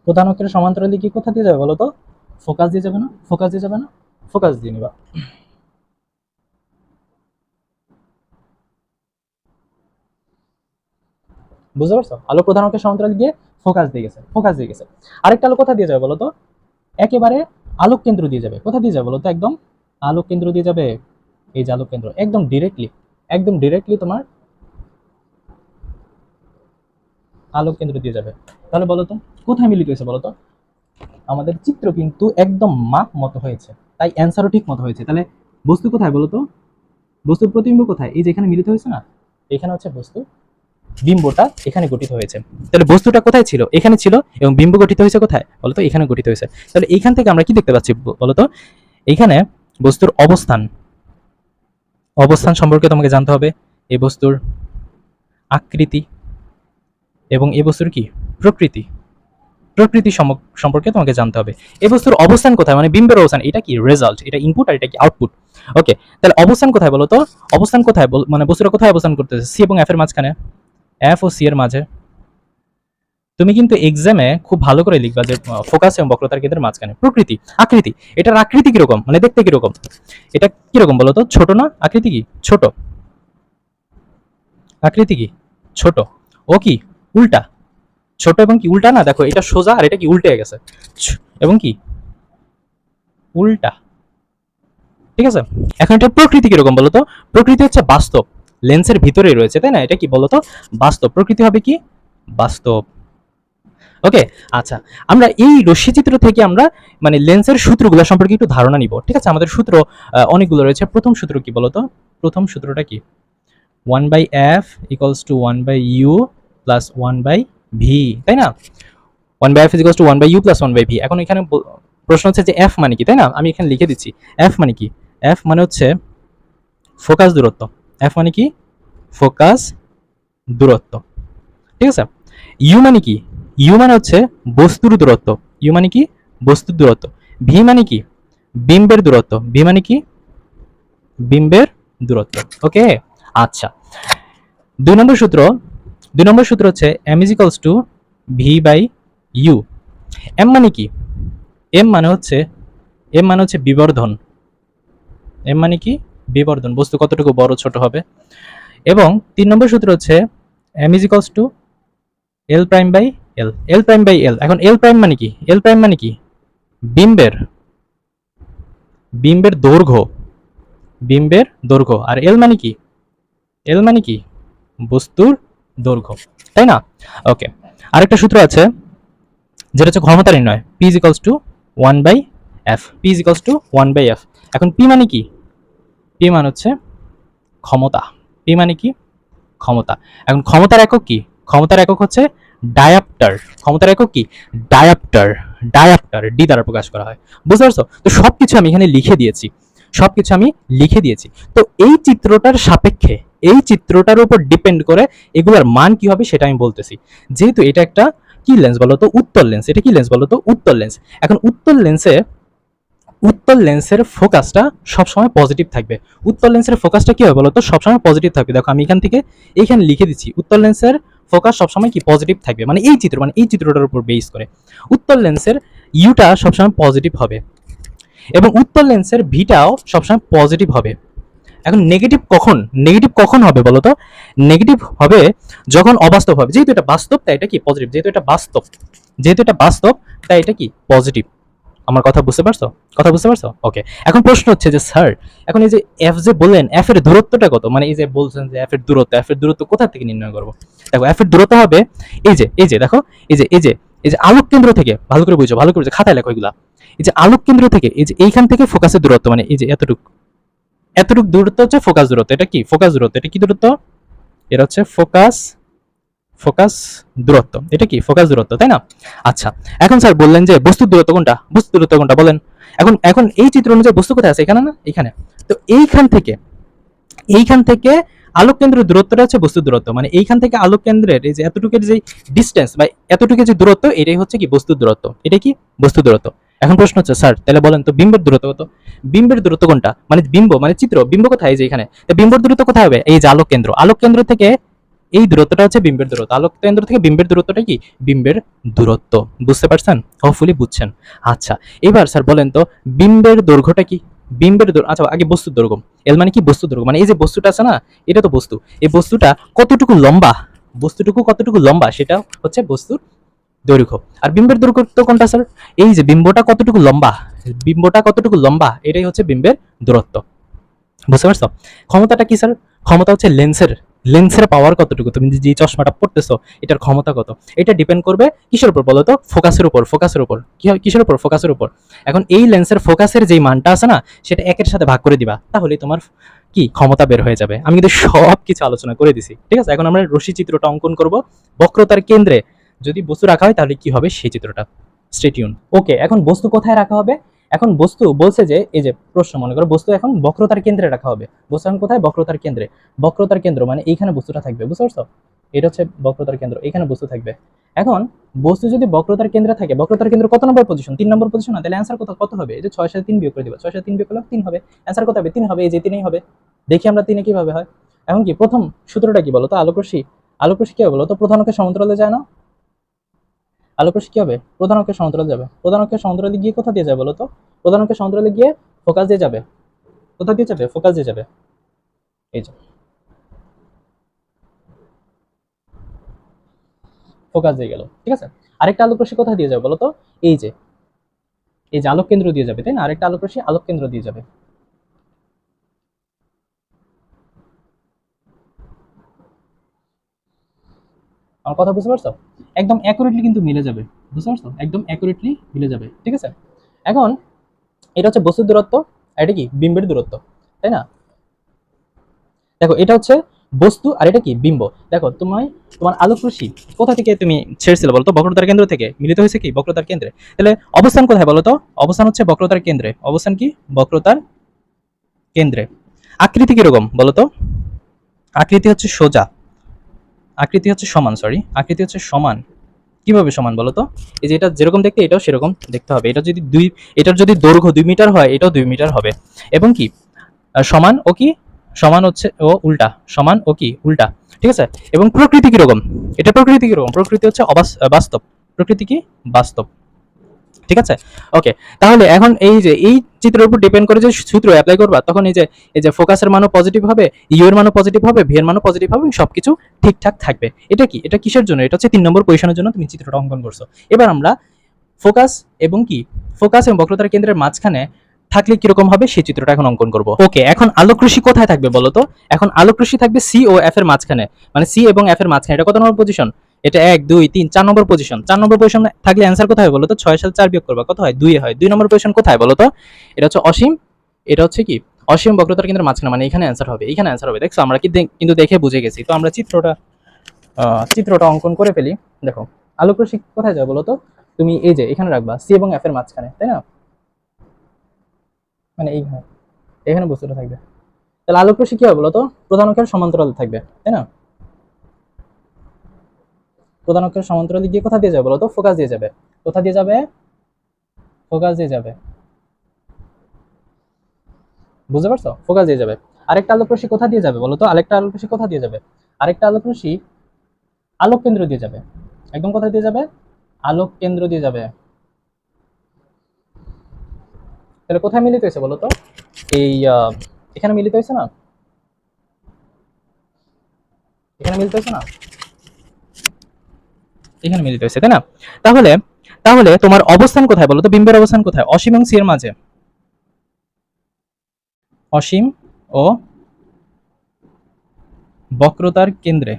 প্রধান অক্ষের সমান্তরালে কি কোথা দিয়ে যাবে বলো তো? ফোকাস দিয়ে যাবে না? ফোকাস দিয়ে যাবে না? ফোকাস দিয়ে নিবা। বুঝতে পারছো? আলোক প্রধান অক্ষের সমান্তরাল গিয়ে ফোকাস দিয়ে গেছে, ফোকাস দিয়ে গেছে। আরেকটা আলো কোথা দিয়ে যাবে বলো তো? একেবারে আলোক কেন্দ্র দিয়ে যাবে। কোথা দিয়ে যাবে বলো তো? একদম আলোক কেন্দ্র দিয়ে যাবে। এই যে আলোক কেন্দ্র, একদম ডিরেক্টলি, একদম ডিরেক্টলি তোমার আলোক কেন্দ্র দিয়ে যাবে। তাহলে বলো তো কোথায় মিলিত হয়েছে বলো তো? আমাদের চিত্র কিন্তু একদম মাপ মতো হয়েছে, তাই অ্যান্সারও ঠিক মতো হয়েছে। তাহলে বস্তু কোথায় বলো তো? বস্তুর প্রতিবিম্ব কোথায়? এই যে এখানে মিলিত হয়েছে না, এখানে হচ্ছে বস্তু, বিম্বটা এখানে গঠিত হয়েছে। তাহলে বস্তুটা কোথায় ছিল? এখানে ছিল, এবং বিম্ব গঠিত হয়েছে কোথায় বলতো? এখানে গঠিত হয়েছে। তাহলে এইখান থেকে আমরা কি দেখতে পাচ্ছি বলতো? এইখানে বস্তুর অবস্থান, অবস্থান সম্পর্কে তোমাকে জানতে হবে, এই বস্তুর আকৃতি এবং এই বস্তুর কি প্রকৃতি, প্রকৃতি সম্পর্কে তোমাকে জানতে হবে। এই বস্তুর অবস্থান কোথায়, মানে বিম্বের অবস্থান, এটা কি রেজাল্ট, এটা ইনপুট আর এটা কি আউটপুট। ওকে, তাহলে অবস্থান কোথায় বলো তো? অবস্থান কোথায় মানে বস্তুটা কোথায় অবস্থান করতেছে? সি এবং এফ এর মাঝখানে, এফ ও সি এর মাঝে। তুমি কিন্তু এক্সামে খুব ভালো করে লিখবা যে ফোকাস এবং বক্রতার কেন্দ্রের মাঝখানে। প্রকৃতি, আকৃতি, এটার আকৃতি কিরকম, মানে দেখতে কিরকম? এটা কিরকম বলো তো? ছোট না? আকৃতি কি ছোট? আকৃতি কি ছোট? ও কি উল্টা? ছোট এবং কি উল্টা না? দেখো এটা সোজা আর এটা কি উল্টে গেছে, এবং কি উল্টা। ঠিক আছে, এখন এটা প্রকৃতি কিরকম বলতো? প্রকৃতি হচ্ছে বাস্তব, লেন্সের ভিতরেই রয়েছে, তাই না? এটা কি বলতো? বাস্তব। প্রকৃতি হবে কি বাস্তব। ওকে, আচ্ছা, আমরা এই রশ্মিচিত্র থেকে আমরা মানে লেন্সের সূত্রগুলো সম্পর্কে একটু ধারণা নিব। ঠিক আছে, আমাদের সূত্র অনেকগুলো রয়েছে। প্রথম সূত্র কি বলতো? প্রথম সূত্রটা কি? 1/f equals to 1/u plus 1/v, তাই না? 1/f is equals two 1/u plus 1/v। এখন এখানে প্রশ্ন হচ্ছে যে f মানে কি, তাই না? আমি এখানে লিখে দিচ্ছি f মানে কি। f মানে হচ্ছে ফোকাস দূরত্ব। f মানে কি ফোকাস দূরত্ব। ঠিক আছে, u মানে কি? u মানে হচ্ছে বস্তুর দূরত্ব। u মানে কি বস্তুর দূরত্ব। v মানে কি বিম্বের দূরত্ব। v মানে কি বিম্বের দূরত্ব। ওকে, আচ্ছা, দুই নম্বর সূত্র, দুই নম্বর সূত্র হচ্ছে m is equals to v by u। m মানে কি? m মানে হচ্ছে, m মানে হচ্ছে বিবর্ধন। m মানে কি বিবর্ধন, বস্তু কতটুকু বড় ছোট হবে। এবং তিন নম্বর সূত্র হচ্ছে m is equals to l prime by l, l prime by l। এখন l প্রাইম মানে কি? l প্রাইম মানে কি বিম্বের, বিম্বের দৈর্ঘ্য, বিম্বের দৈর্ঘ্য। আর l মানে কি? l মানে কি বস্তুর দৈর্ঘ্য, তাই না? ওকে, আরেকটা সূত্র আছে যেটা হচ্ছে ক্ষমতা নির্ণয়, p is equals to 1/f, p is equals to 1/f। এখন p মানে কি? p মানে হচ্ছে ক্ষমতা, p মানে কি ক্ষমতা। এখন ক্ষমতার একক কি? ক্ষমতার একক হচ্ছে ডায়াপ্টার। ক্ষমতার একক কি? ডায়াপ্টার। ডায়াপ্টার ডি দ্বারা প্রকাশ করা হয়। বুঝতে পারছো? তো সবকিছু আমি এখানে লিখে দিয়েছি, সবকিছু আমি লিখে দিয়েছি। তো এই চিত্রটার সাপেক্ষে, এই চিত্রটার উপর ডিপেন্ড করে এগুলোর মান কি হবে সেটা আমি বলতেছি। যেহেতু এটা একটা কি লেন্স বলো তো? উত্তল লেন্স। এটা কি লেন্স বলো তো? উত্তল লেন্স। এখন উত্তল লেন্সে, উত্তল লেন্সের ফোকাসটা সবসময় পজিটিভ থাকবে। উত্তল লেন্সের ফোকাসটা কি হবে বলো তো? সবসময় পজিটিভ থাকবে। দেখো আমি এখান থেকে এইখানে লিখে দিচ্ছি, উত্তল লেন্সের ফোকাস সবসময় কি পজিটিভ থাকবে, মানে এই চিত্র, মানে এই চিত্রটার উপর বেস করে উত্তল লেন্সের ইউটা সবসময় পজিটিভ হবে এবং উত্তল লেন্সের ভিটাও সবসময় পজিটিভ হবে। এখন নেগেটিভ কখন, নেগেটিভ কখন হবে বলো তো? নেগেটিভ হবে যখন অবাস্তব হবে। যেহেতু এটা বাস্তব তাই এটা কি পজিটিভ, যেহেতু এটা বাস্তব, যেহেতু এটা বাস্তব তাই এটা কি পজিটিভ। আমার কথা বুঝতে পারছো? কথা বুঝতে পারছো? ওকে, এখন প্রশ্ন হচ্ছে যে স্যার, এখন এই যে এফ যে বললেন, এফ এর দূরত্বটা কত? মানে এই যে বলছেন যে এফ এর দূরত্ব, এফ এর দূরত্ব কোথা থেকে নির্ণয় করবো? দেখো এফ এর দূরত্ব হবে এই যে, এই যে দেখো, এই যে, এই যে, এই যে আলোক কেন্দ্র থেকে, ভালো করে বুঝো, ভালো করে বুঝো, খাতায় লেখো এগুলা। এই যে আলোক কেন্দ্র থেকে, এই যে এইখান থেকে ফোকাসের দূরত্ব, মানে এই যে এতটুকু, এতটুকু দূরত্ব হচ্ছে ফোকাস দূরত্ব। এটা কি ফোকাস দূরত্ব। এটা কি দূরত্ব? এটা হচ্ছে ফোকাস, ফোকাস দূরত্ব। এটা কি ফোকাস দূরত্ব, তাই না? আচ্ছা, এখন স্যার বললেন যে বস্তুর দূরত্ব কোনটা? বস্তুর দূরত্ব কোনটা বলেন? এখন এখন এই চিত্র অনুযায়ী বস্তু কোথায় আছে? এখানে না? এখানে। তো এইখান থেকে, এইখান থেকে আলোক কেন্দ্রের দূরত্বটা হচ্ছে বস্তুর দূরত্ব, মানে এইখান থেকে আলোক কেন্দ্রের এই যে এতটুকুর যে ডিস্টেন্স বা এতটুকু যে দূরত্ব, এটাই হচ্ছে কি বস্তুর দূরত্ব। এটা কি বস্তুর দূরত্ব। এখন প্রশ্ন হচ্ছে স্যার তাহলে বলেন তো বিম্বের দূরত্ব কত? বিম্বের দূরত্ব কোনটা? মানে বিম্ব মানে চিত্র, বিম্ব কোথায়? এই যে এখানে। বিম্বের দূরত্ব কোথায় হবে? এই যে আলোক কেন্দ্র, আলোক কেন্দ্র থেকে এই দূরত্বটা হচ্ছে বিম্বের দূরত্ব। আলোক কেন্দ্র থেকে বিম্বের দূরত্বটা কি বিম্বের দূরত্ব। বুঝতে পারছেন? হোপফুলি বুঝছেন। আচ্ছা, এবার স্যার বলেন তো বিম্বের দৈর্ঘ্যটা কি? বিম্বের দৈর্ঘ্য, আচ্ছা আগে বস্তুর দৈর্ঘ্য। এল মানে কি বস্তুর দৈর্ঘ্য, মানে এই যে বস্তুটা আছে না, এটা তো বস্তু, এই বস্তুটা কতটুকু লম্বা বস্তুটুকু কতটুকু লম্বা সেটা হচ্ছে বস্তুর দৈর্ঘ্য। আর বিম্বের দূরত্ব কোনটা স্যার? এই যে বিম্বটা কতটুকু লম্বা, বিম্বটা কতটুকু লম্বা এটাই হচ্ছে বিম্বের দূরত্ব। বুঝতে পারছো? ক্ষমতাটা কি স্যার? ক্ষমতা হচ্ছে লেন্সের, লেন্সের পাওয়ার কতটুকু, তুমি যে চশমাটা পড়তেছো এটার ক্ষমতা কত, এটা ডিপেন্ড করবে কিসের উপর বলো তো? ফোকাসের উপর। ফোকাসের উপর কি হয়? কিসের উপর? ফোকাসের উপর। এখন এই লেন্সের ফোকাসের যেই মানটা আছে না, সেটা একের সাথে ভাগ করে দিবা, তাহলে তোমার কি ক্ষমতা বের হয়ে যাবে। আমি কিন্তু সব কিছু আলোচনা করে দিছি, ঠিক আছে? এখন আমরা রশ্মি চিত্রটা অঙ্কন করব। বক্রতার কেন্দ্রে যদি বস্তু রাখা হয় তাহলে কি হবে সেই চিত্রটা। Stay tune. ওকে, এখন বস্তু কোথায় রাখা হবে? এখন বস্তু বলছে যে এই যে প্রশ্ন, মনে করো বস্তু এখন বক্রতার কেন্দ্রে রাখা হবে। বস্তু এখন কোথায়? বক্রতার কেন্দ্রে। বক্রতার কেন্দ্র মানে এইখানে বস্তুটা থাকবে, বুঝতে পারছো? এটা হচ্ছে বক্রতার কেন্দ্র, এখানে বস্তু থাকবে। এখন বস্তু যদি বক্রতার কেন্দ্রে থাকে, বক্রতার কেন্দ্র কত নম্বর পজিশন? 3 নম্বর পজিশন না? তাহলে অ্যান্সার কত হবে? এই যে 6 সাথে 3 বিয়োগ করে দিবা, 6 সাথে 3 বিয়োগ করলে 3 হবে। অ্যান্সার কত হবে? 3 হবে। এই যে 3ই হবে। দেখি আমরা 3 কিভাবে হয়। এখন কি প্রথম সূত্রটা কি বলো তো? আলোক রশ্মি, আলোক রশ্মি কি হবে বলো তো? প্রধান অক্ষের সমান্তরালে যায় না? আলোক রশ্মি কি হবে? প্রধান অক্ষের সমান্তরালে যাবে। প্রধান অক্ষের সমান্তরালে গিয়ে কোথা দিয়ে যাবে বলো তো? প্রধান অক্ষের সমান্তরালে গিয়ে ফোকাস দিয়ে যাবে। কোথা দিয়ে যাবে? ফোকাস দিয়ে যাবে। এই যে ফোকাস দিয়ে গেল, ঠিক আছে? আরেকটা আলোক রশ্মি কোথা দিয়ে যাবে বলো তো? এই যে এই যে আলোক কেন্দ্র দিয়ে যাবে, তাই না? আরেকটা আলোক রশ্মি আলোক কেন্দ্র দিয়ে যাবে। আমার কথা বুঝতে পারছো? একদম অ্যাকুরেটলি কিন্তু মিলে যাবে, বুঝতে পারছো? একদম অ্যাকুরেটলি মিলে যাবে, ঠিক আছে? এখন এটা হচ্ছে বস্তুর দূরত্ব, আর এটা কি বিম্বের দূরত্ব, তাই না? দেখো এটা হচ্ছে বস্তু আর এটা কি বিম্ব। দেখো তোমার আলোক রশ্মি কোথা থেকে তুমি ছেড়েছিলে বলতো? বক্রতার কেন্দ্র থেকে মিলিত হয়েছে কি বক্রতার কেন্দ্রে। তাহলে অবস্থান কোথায় বলতো? অবস্থান হচ্ছে বক্রতার কেন্দ্রে। অবস্থান কি? বক্রতার কেন্দ্রে। আকৃতি কিরকম বলতো? আকৃতি হচ্ছে সোজা, আকৃতি হচ্ছে সমান, সরি আকৃতি হচ্ছে সমান। কিভাবে সমান বলতো? এই যে এটা যেরকম দেখতে এটাও সেরকম দেখতে হবে। এটা যদি এটার যদি দৈর্ঘ্য 2 মিটার হয়, এটাও 2 মিটার হবে। এবং কি সমান ও কি সমান হচ্ছে ও উল্টা, সমান ও কি উল্টা, ঠিক আছে? এবং প্রকৃতি কিরকম? এটা প্রকৃতি কিরকম? প্রকৃতি হচ্ছে বাস্তব। প্রকৃতি কি? বাস্তব, ঠিক আছে? ওকে, তাহলে এখন এই যে এই চিত্রের উপর ডিপেন্ড করে যে সূত্র অ্যাপ্লাই করবা, তখন এই যে ফোকাসের মানও পজিটিভ হবে, ইউ এর মানও পজিটিভ হবে, ভি এর মানও পজিটিভ হবে, সবকিছু ঠিকঠাক থাকবে। এটা কি? এটা কিসের জন্য? এটা হচ্ছে 3 নম্বর পজিশনের জন্য তুমি চিত্রটা অঙ্কন করছো। এবার আমরা ফোকাস এবং কি ফোকাস এবং বক্রতার কেন্দ্রের মাঝখানে থাকলে কিরকম হবে সেই চিত্রটা এখন অঙ্কন করব। ওকে, এখন আলোক রশ্মি কোথায় থাকবে বলো তো? এখন আলোক রশ্মি থাকবে সি ও এফ এর মাঝখানে, মানে সি এবং এফ এর মাঝখানে। এটা কত নম্বর পজিশন? এটা 1 2 3 4 নম্বর পজিশন। 4 নম্বর পজিশন থাকলে অ্যান্সার কোথায় বলো তো? 6 সাথে 4 বিয়োগ করবা, কত হয়? 2 হয়। 2 নম্বর পজিশন কোথায় বলো তো? এটা হচ্ছে অসীম, এটা হচ্ছে কি অসীম বক্রতার কেন্দ্রের মাঝখানে, মানে এখানে অ্যান্সার হবে, এখানে অ্যান্সার হবে। দেখছো আমরা কিন্তু দেখে বুঝে গেছি। তো আমরা চিত্রটা অঙ্কন করে ফেলি। দেখো আলোক রশ্মি কোথায় যাবে বলো তো? তুমি এই যে এখানে রাখবা সি এবং এফ এর মাঝখানে, তাই না? মানে এইখানে, এখানে বস্তুটা থাকবে। তাহলে আলোক রশ্মি কি হবে বলো তো? প্রধান অক্ষের সমান্তরালে থাকবে, তাই না? প্রধান অক্ষের সমান্তরালে গিয়ে কোথা দিয়ে যাবে বলো তো? ফোকাস দিয়ে যাবে। কোথা দিয়ে যাবে? ফোকাস দিয়ে যাবে, বুঝতে পারছো? ফোকাস দিয়ে যাবে। আরেকটা আলোক রশ্মি কোথা দিয়ে যাবে বলো তো? আরেকটা আলোক রশ্মি কোথা দিয়ে যাবে? আরেকটা আলোক রশ্মি আলোক কেন্দ্র দিয়ে যাবে। একদম কোথা দিয়ে যাবে? আলোক কেন্দ্র দিয়ে যাবে। তাহলে কোথায় মিলিত হয়েছে বলো তো? এই এখানে মিলিত হয়েছে না? এখানে মিলিত হয়েছে না? এখানে মিলিত হয়েছে, তাই না? তাহলে তাহলে তোমার অবস্থান কোথায় বলো তো? বিম্বের অবস্থান কোথায়? অসীম এবং সি এর মাঝে। অসীম ও বক্রতার কেন্দ্রে।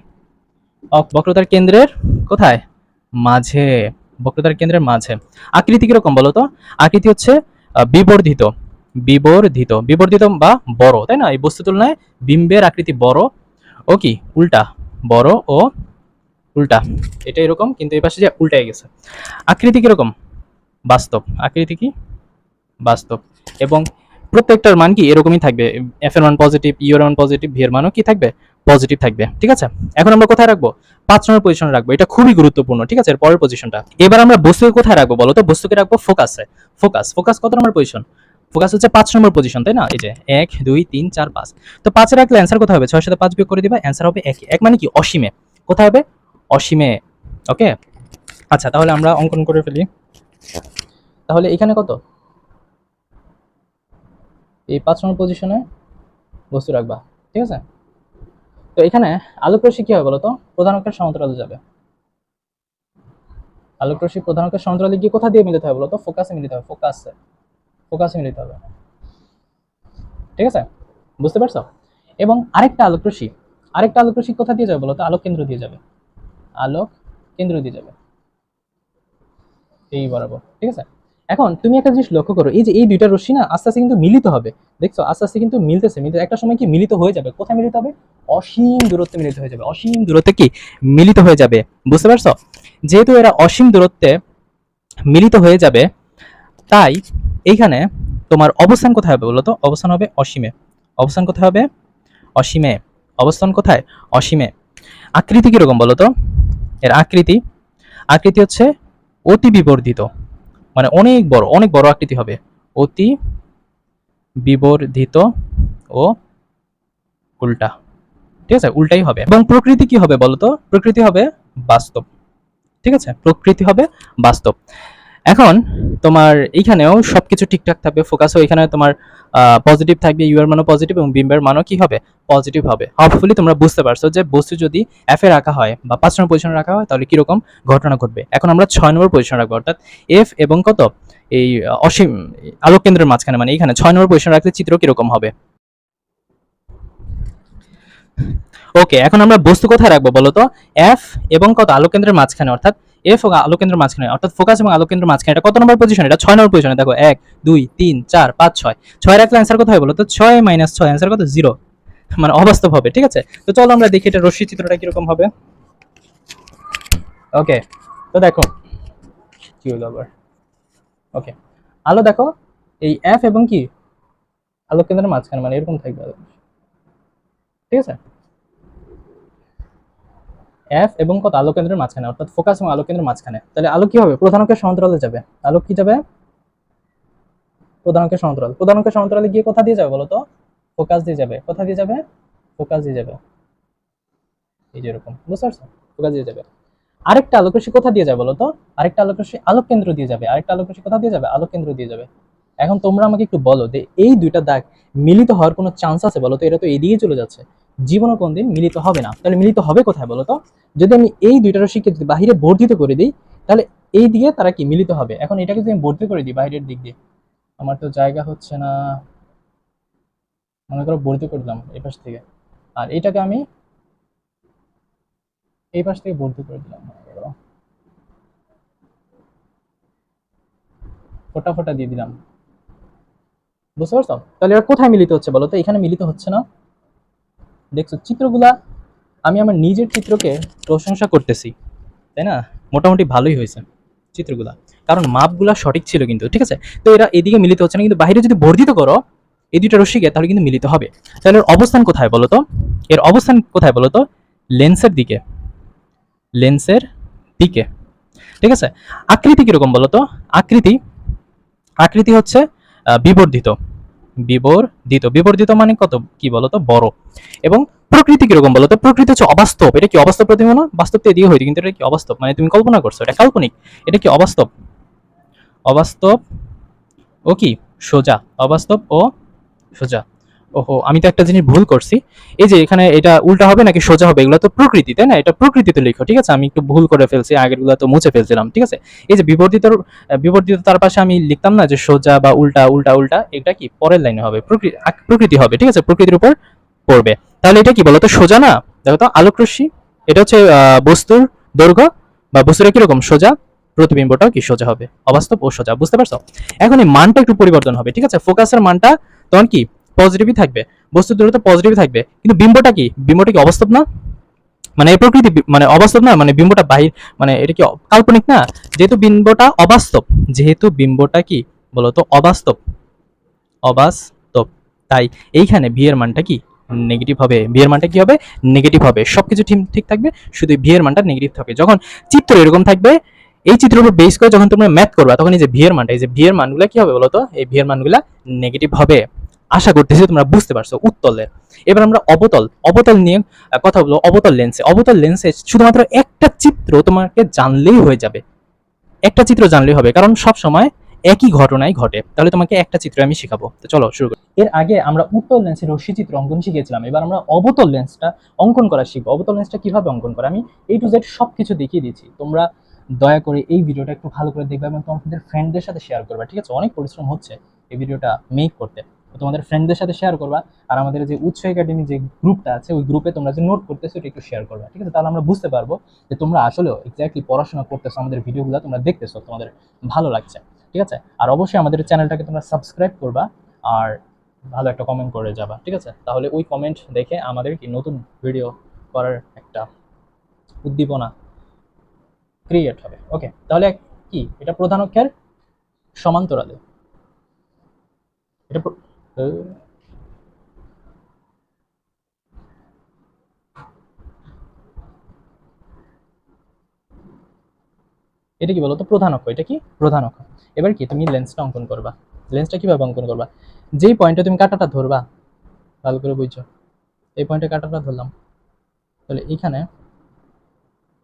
বক্রতার কেন্দ্রের কোথায়? মাঝে। বক্রতার কেন্দ্রের মাঝে। আকৃতি কিরকম বলো তো? আকৃতি হচ্ছে বিবর্ধিত, বিবর্ধিত, বিবর্ধিত বা বড়, তাই না? এই বস্তু তুলনায় বিম্বের আকৃতি বড় ও কি উল্টা, বড় ও উল্টা। এটা এরকম, কিন্তু এই পাশে যে উল্টায় গেছে। আকৃতি কিরকম? বাস্তব। আকৃতি কি? বাস্তব। এবং প্রত্যেকটার মান কি এরকমই থাকবে। এফ এর মান পজিটিভ, ইউ এর মান পজিটিভ, ভি এর মানও কি থাকবে? পজিটিভ থাকবে, ঠিক আছে? এখন আমরা কোথায় রাখবো? 5 নম্বর পজিশনে রাখবো। এটা খুবই গুরুত্বপূর্ণ, ঠিক আছে? এর পরের পজিশনটা। এবার আমরা বস্তুকে কোথায় রাখবো বলো তো? বস্তুকে রাখবো ফোকাসে। ফোকাস, ফোকাস কত নম্বর পজিশন? ফোকাস হচ্ছে 5 নম্বর পজিশন, তাই না? এই যে 1 2 3 4 5। তো 5 এ রাখলে অ্যান্সার কোথায় হবে? 6 সাথে 5 বিয়োগ করে দিবা, অ্যান্সার হবে 1। 1 মানে কি? অসীমে। কোথায় হবে? অসীমে। ওকে, আচ্ছা তাহলে আমরা অঙ্কন করে ফেলি। তাহলে এখানে কত? এই 5 নম্বর পজিশনে বস্তু রাখবা, ঠিক আছে? তো এখানে আলোক রশ্মি কি হবে বলতো, প্রধান অক্ষের সমান্তরালে যাবে। আলোক রশ্মি প্রধান অক্ষের সমান্তরালে গিয়ে কোথা দিয়ে মিলিত হবে বলতো, ফোকাসে মিলিত হবে, ফোকাসে মিলিত হবে। ঠিক আছে, বুঝতে পারছো? এবং আরেকটা আলোক রশ্মি কোথা দিয়ে যাবে বলতো, আলোক কেন্দ্র দিয়ে যাবে, আলোক কেন্দ্র দিয়ে যাবে এই বরাবর। ঠিক আছে, এখন তুমি একটা জিনিস লক্ষ্য করো, এই যে এই দুইটা রশ্মি না আস্তে আস্তে কিন্তু মিলিত হবে। দেখছো আস্তে আস্তে কিন্তু মিলতেছে, একটা সময় কি মিলিত হয়ে যাবে। কোথায় মিলিত হবে? অসীম দূরত্বে মিলিত হয়ে যাবে, অসীম দূরত্বে কি মিলিত হয়ে যাবে। বুঝতে পারছো? যেহেতু এরা অসীম দূরত্বে মিলিত হয়ে যাবে, তাই এইখানে তোমার অবস্থান কোথায় হবে বলতো, অবস্থান হবে অসীমে। অবস্থান কোথায় হবে? অসীমে। অবস্থান কোথায়? অসীমে। আকৃতি কিরকম বলতো, এর আকৃতি হচ্ছে অতি বিবর্ধিত, মানে অনেক বড় আকৃতি হবে, অতি বিবর্ধিত ও উল্টা। ঠিক আছে, উল্টাই হবে। এবং প্রকৃতি কি হবে বলতো, প্রকৃতি হবে বাস্তব। ঠিক আছে, প্রকৃতি হবে বাস্তব। এখন তোমার এইখানেও সবকিছু ঠিকঠাক থাকবে, ফোকাসও এখানে তোমার পজিটিভ থাকবে, ইউ এর মানও পজিটিভ এবং বিম্বের মানও কি হবে, পজিটিভ হবে। হোপফুলি তোমরা বুঝতে পারছো যে বস্তু যদি এফ এ রাখা হয় বা 5 নম্বর পজিশনে রাখা হয় তাহলে কিরকম ঘটনা ঘটবে। এখন আমরা 6 নম্বর পজিশনে রাখবো, অর্থাৎ এফ এবং কত এই অসীম আলোক কেন্দ্রের মাঝখানে, মানে এখানে 6 নম্বর পজিশনে রাখলে চিত্র কিরকম হবে। ওকে, এখন আমরা বস্তু কোথায় রাখবো বলতো, এফ এবং কত আলোক কেন্দ্রের মাঝখানে, অর্থাৎ এফ ও আলোক কেন্দ্রের মাঝখানে, অর্থাৎ ফোকাস এবং আলোক কেন্দ্রের মাঝখানে। এটা কত নম্বর পজিশন? এটা 6 নম্বর পজিশনে। দেখো 1 2 3 4 5 6, 6 রাখলে অ্যান্সার কত হয় বলতো, 6 - 6 অ্যান্সার কত, 0, মানে অবাস্তব হবে। ঠিক আছে, তো চলো আমরা দেখি এটা রশ্মি চিত্রটা কিরকম হবে। ওকে, তো দেখো কি হলো আবার। ওকে, আলো দেখো এই এফ এবং কি আলোক কেন্দ্রের মাঝখানে, মানে এরকম থাকবে। ঠিক আছে, এফ এবং কত আলোক কেন্দ্রের মাঝখানে, অর্থাৎ ফোকাস এবং আলোক কেন্দ্রের মাঝখানে। তাহলে আলো কি হবে, প্রধান অক্ষের সমান্তরালে যাবে। আলোক কি যাবে, প্রধান অক্ষের সমান্তরাল। প্রধান অক্ষের সমান্তরালে গিয়ে কোথা দিয়ে যাবে বলতো, ফোকাস দিয়ে যাবে। কোথা দিয়ে যাবে, ফোকাস দিয়ে যাবে, এই যে এরকম, বুঝতে পারছো, ফোকাস দিয়ে যাবে। আরেকটা আলোক রশ্মি কোথা দিয়ে যাবে বলতো, আরেকটা আলোক রশ্মি আলোক কেন্দ্র দিয়ে যাবে। আরেকটা আলোক রশ্মি কোথা দিয়ে যাবে, আলোক কেন্দ্র দিয়ে যাবে। এখন তোমরা আমাকে একটু বলো যে এই দুইটা দাগ মিলিত হওয়ার কোনো চান্স আছে বলতো? এরা তো এদিকে চলে যাচ্ছে, জীবনও কোনদিন মিলিত হবে না। তাহলে মিলিত হবে কোথায় বলতো? যদি আমি এই দুইটা রশ্মিকে যদি বাহিরে বর্ধিত করে দিই, তাহলে এই দিয়ে তারা কি মিলিত হবে। এখন এটাকে যদি আমি বর্ধিত করে দিই বাহিরের দিক দিয়ে, আমার তো জায়গা হচ্ছে না, মনে করো বর্ধিত করে দিলাম এই পাশ থেকে, আর এটাকে আমি এই পাশ থেকে বর্ধিত করে দিলাম, ফোটা ফোটা দিয়ে দিলাম। বুঝতে পারছো? তাহলে এরা কোথায় মিলিত হচ্ছে বলো তো? এখানে মিলিত হচ্ছে না। দেখছো চিত্রগুলা, আমি আমার নিজের চিত্রকে প্রশংসা করতেছি, তাই না? মোটামুটি ভালোই হয়েছে চিত্রগুলা, কারণ মাপগুলা সঠিক ছিল কিন্তু। ঠিক আছে, তো এরা এদিকে মিলিত হচ্ছে না, কিন্তু বাইরে যদি বর্ধিত করো এই দুইটা রশ্মিকে তাহলে কিন্তু মিলিত হবে। তাহলে এর অবস্থান কোথায় বলো তো? এর অবস্থান কোথায় বলো তো? লেন্সের দিকে, লেন্সের দিকে। ঠিক আছে, আকৃতি কিরকম বলো তো? আকৃতি আকৃতি হচ্ছে বিবর্ধিত, বিবর্ধিত মানে কত কি বলতো, বড়। এবং প্রকৃতি কিরকম বলতো? প্রকৃতি হচ্ছে অবাস্তব। এটা কি অবাস্তব প্রতিমা না? বাস্তব তো এদিকে হইতো, কিন্তু এটা কি অবাস্তব, মানে তুমি কল্পনা করছো, এটা কাল্পনিক। এটা কি অবাস্তব, অবাস্তব ও কি সোজা, অবাস্তব ও সোজা। ওহো, আমি তো একটা জিনিস ভুল করছি। এই যে এখানে এটা উল্টা হবে নাকি সোজা হবে, এগুলো তো প্রকৃতি, তাই না? এটা প্রকৃতিতে লিখো। ঠিক আছে, আমি একটু ভুল করে ফেলছি, আগের গুলো তো মুছে ফেলছিলাম। ঠিক আছে, এই যে বিবর্ধিত তার পাশে আমি লিখতাম না যে সোজা বা উল্টা, উল্টা উল্টা, এটা কি পরের লাইনে হবে, প্রকৃতি হবে। ঠিক আছে, প্রকৃতির উপর পড়বে। তাহলে এটা কি বলতো, সোজা না? দেখো তো আলোক রশ্মি, এটা হচ্ছে বস্তুর দৈর্ঘ্য বা বস্তুটা কিরকম সোজা, প্রতিবিম্বটাও কি সোজা হবে, অবাস্তব ও সোজা। বুঝতে পারছো? এখন এই মানটা একটু পরিবর্তন হবে। ঠিক আছে, ফোকাসের মানটা তখন কি পজিটিভই থাকবে, বস্তুর দূরত্ব পজিটিভই থাকবে, কিন্তু বিম্বটা কি অবাস্তব না? মানে এই প্রকৃতি মানে অবাস্তব না, মানে বিম্বটা বাহির, মানে এটা কি কাল্পনিক না? যেহেতু বিম্বটা অবাস্তব, যেহেতু বিম্বটা কি বলতো অবাস্তব, অবাস্তব, তাই এইখানে ভি এর মানটা কি নেগেটিভ হবে। ভি এর মানটা কি হবে, নেগেটিভ হবে। সবকিছু ঠিক থাকবে, শুধু ভি এর মানটা নেগেটিভ থাকবে। যখন চিত্র এরকম থাকবে, এই চিত্রের উপর বেস করে যখন তোমরা ম্যাথ করবা, তখন এই যে ভি এর মানটা, এই যে ভি এর মানগুলো কি হবে বলতো, এই ভি এর মানগুলা নেগেটিভ হবে। আশা করতেছি তোমরা বুঝতে পারছো উত্তলের। এবার আমরা অবতল নিয়ে কথা বলবো। অবতল লেন্সে শুধুমাত্র একটা চিত্র তোমাকে জানলেই হয়ে যাবে, একটা চিত্র জানলেই হবে, কারণ সব সময় একই ঘটনাই ঘটে। তাহলে তোমাকে একটা চিত্র আমি শেখাবো, তো চলো শুরু করি। এর আগে আমরা উত্তল লেন্সের রশ্মি চিত্র অঙ্কন শিখেছিলাম, এবার আমরা অবতল লেন্সটা অঙ্কন করা শিখবো। অবতল লেন্সটা কিভাবে অঙ্কন করে আমি A to Z সবকিছু দেখিয়ে দিচ্ছি। তোমরা দয়া করে এই ভিডিওটা একটু ভালো করে দেখবে এবং তোমাদের ফ্রেন্ডদের সাথে শেয়ার করবা, ঠিক আছে? অনেক পরিশ্রম হচ্ছে এই ভিডিওটা মেক করতে, তো তোমাদের ফ্রেন্ডদের সাথে শেয়ার করবা। আর আমাদের যে উৎস একাডেমি যে গ্রুপটা আছে, ওই গ্রুপে তোমরা যে নোট করতেছো এটা একটু শেয়ার করবা, ঠিক আছে? তাহলে আমরা বুঝতে পারবো যে তোমরা আসলেও এক্স্যাক্টলি পড়াশোনা করতেছো, আমাদের ভিডিওগুলো তোমরা দেখতেছো, তোমাদের ভালো লাগছে, ঠিক আছে? আর অবশ্যই আমাদের চ্যানেলটাকে তোমরা সাবস্ক্রাইব করবা আর ভালো একটা কমেন্ট করে যাবা, ঠিক আছে? তাহলে ওই কমেন্ট দেখে আমাদের কি নতুন ভিডিও করার একটা উদ্দীপনা ক্রিয়েট হবে। ওকে, তাহলে কি এটা প্রধান অক্ষের সমান্তরালে, এটা এটা কি বলতো? প্রধান অক্ষ। এটা কি প্রধান অক্ষ। এবার কি তুমি লেন্সটা অঙ্কন করবা। লেন্সটা কিভাবে অঙ্কন করবা? যেই পয়েন্টে তুমি কাঁটাটা ধরবা, ভালো করে বুঝছো, এই পয়েন্টে কাঁটাটা ধরলাম, তাহলে এখানে,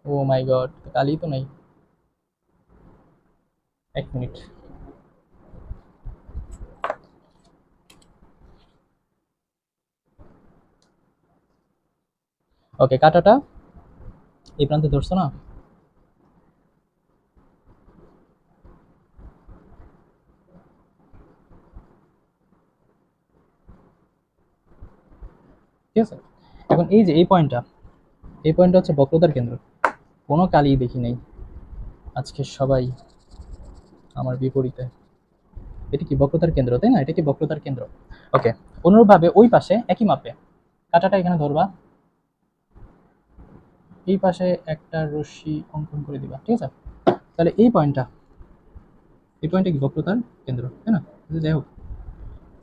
ও মাই গড, কালি তো নেই, এক মিনিট। ওকে, কাঁটাটা এই প্রান্তে ধরছো না? ঠিক আছে, এখন এই যে এই পয়েন্টটা হচ্ছে বক্রতার কেন্দ্র। কোনো কালি দেখি নেই আজকে, সবাই আমার বিপরীতে। এটা কি বক্রতার কেন্দ্র, তাই না? এটা কি বক্রতার কেন্দ্র? ওকে, অনুরূপভাবে ওই পাশে একই মাপে কাঁটাটা এখানে ধরবা, এই পাশে একটা রশ্মি অঙ্কন করে দিবা, ঠিক আছে? তাহলে এই পয়েন্টটা কি বক্রতার কেন্দ্র, তাই না? যাই হোক,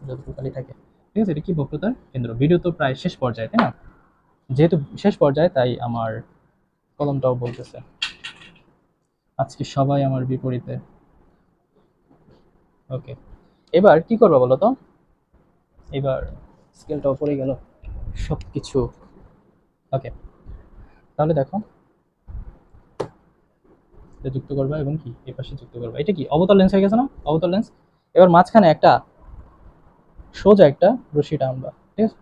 যতটুকু খালি থাকে, ঠিক আছে? এটা কি বক্রতার কেন্দ্র। ভিডিও তো প্রায় শেষ পর্যায়ে, তাই না? যেহেতু শেষ পর্যায়ে তাই আমার কলমটাও বলতেছে আজকে সবাই আমার বিপরীতে। ওকে, এবার কি করবো বলো তো? এবার স্কেলটাও পড়ে গেল সব কিছু। ওকে, তাহলে দেখো, এটা যুক্ত করবা এবং কি এই পাশে যুক্ত করবা। এটা কি অবতল লেন্স হয়ে গেছে না? অবতল লেন্স। এবার মাঝখানে একটা সোজা একটা রশি টানবা, ঠিক আছে?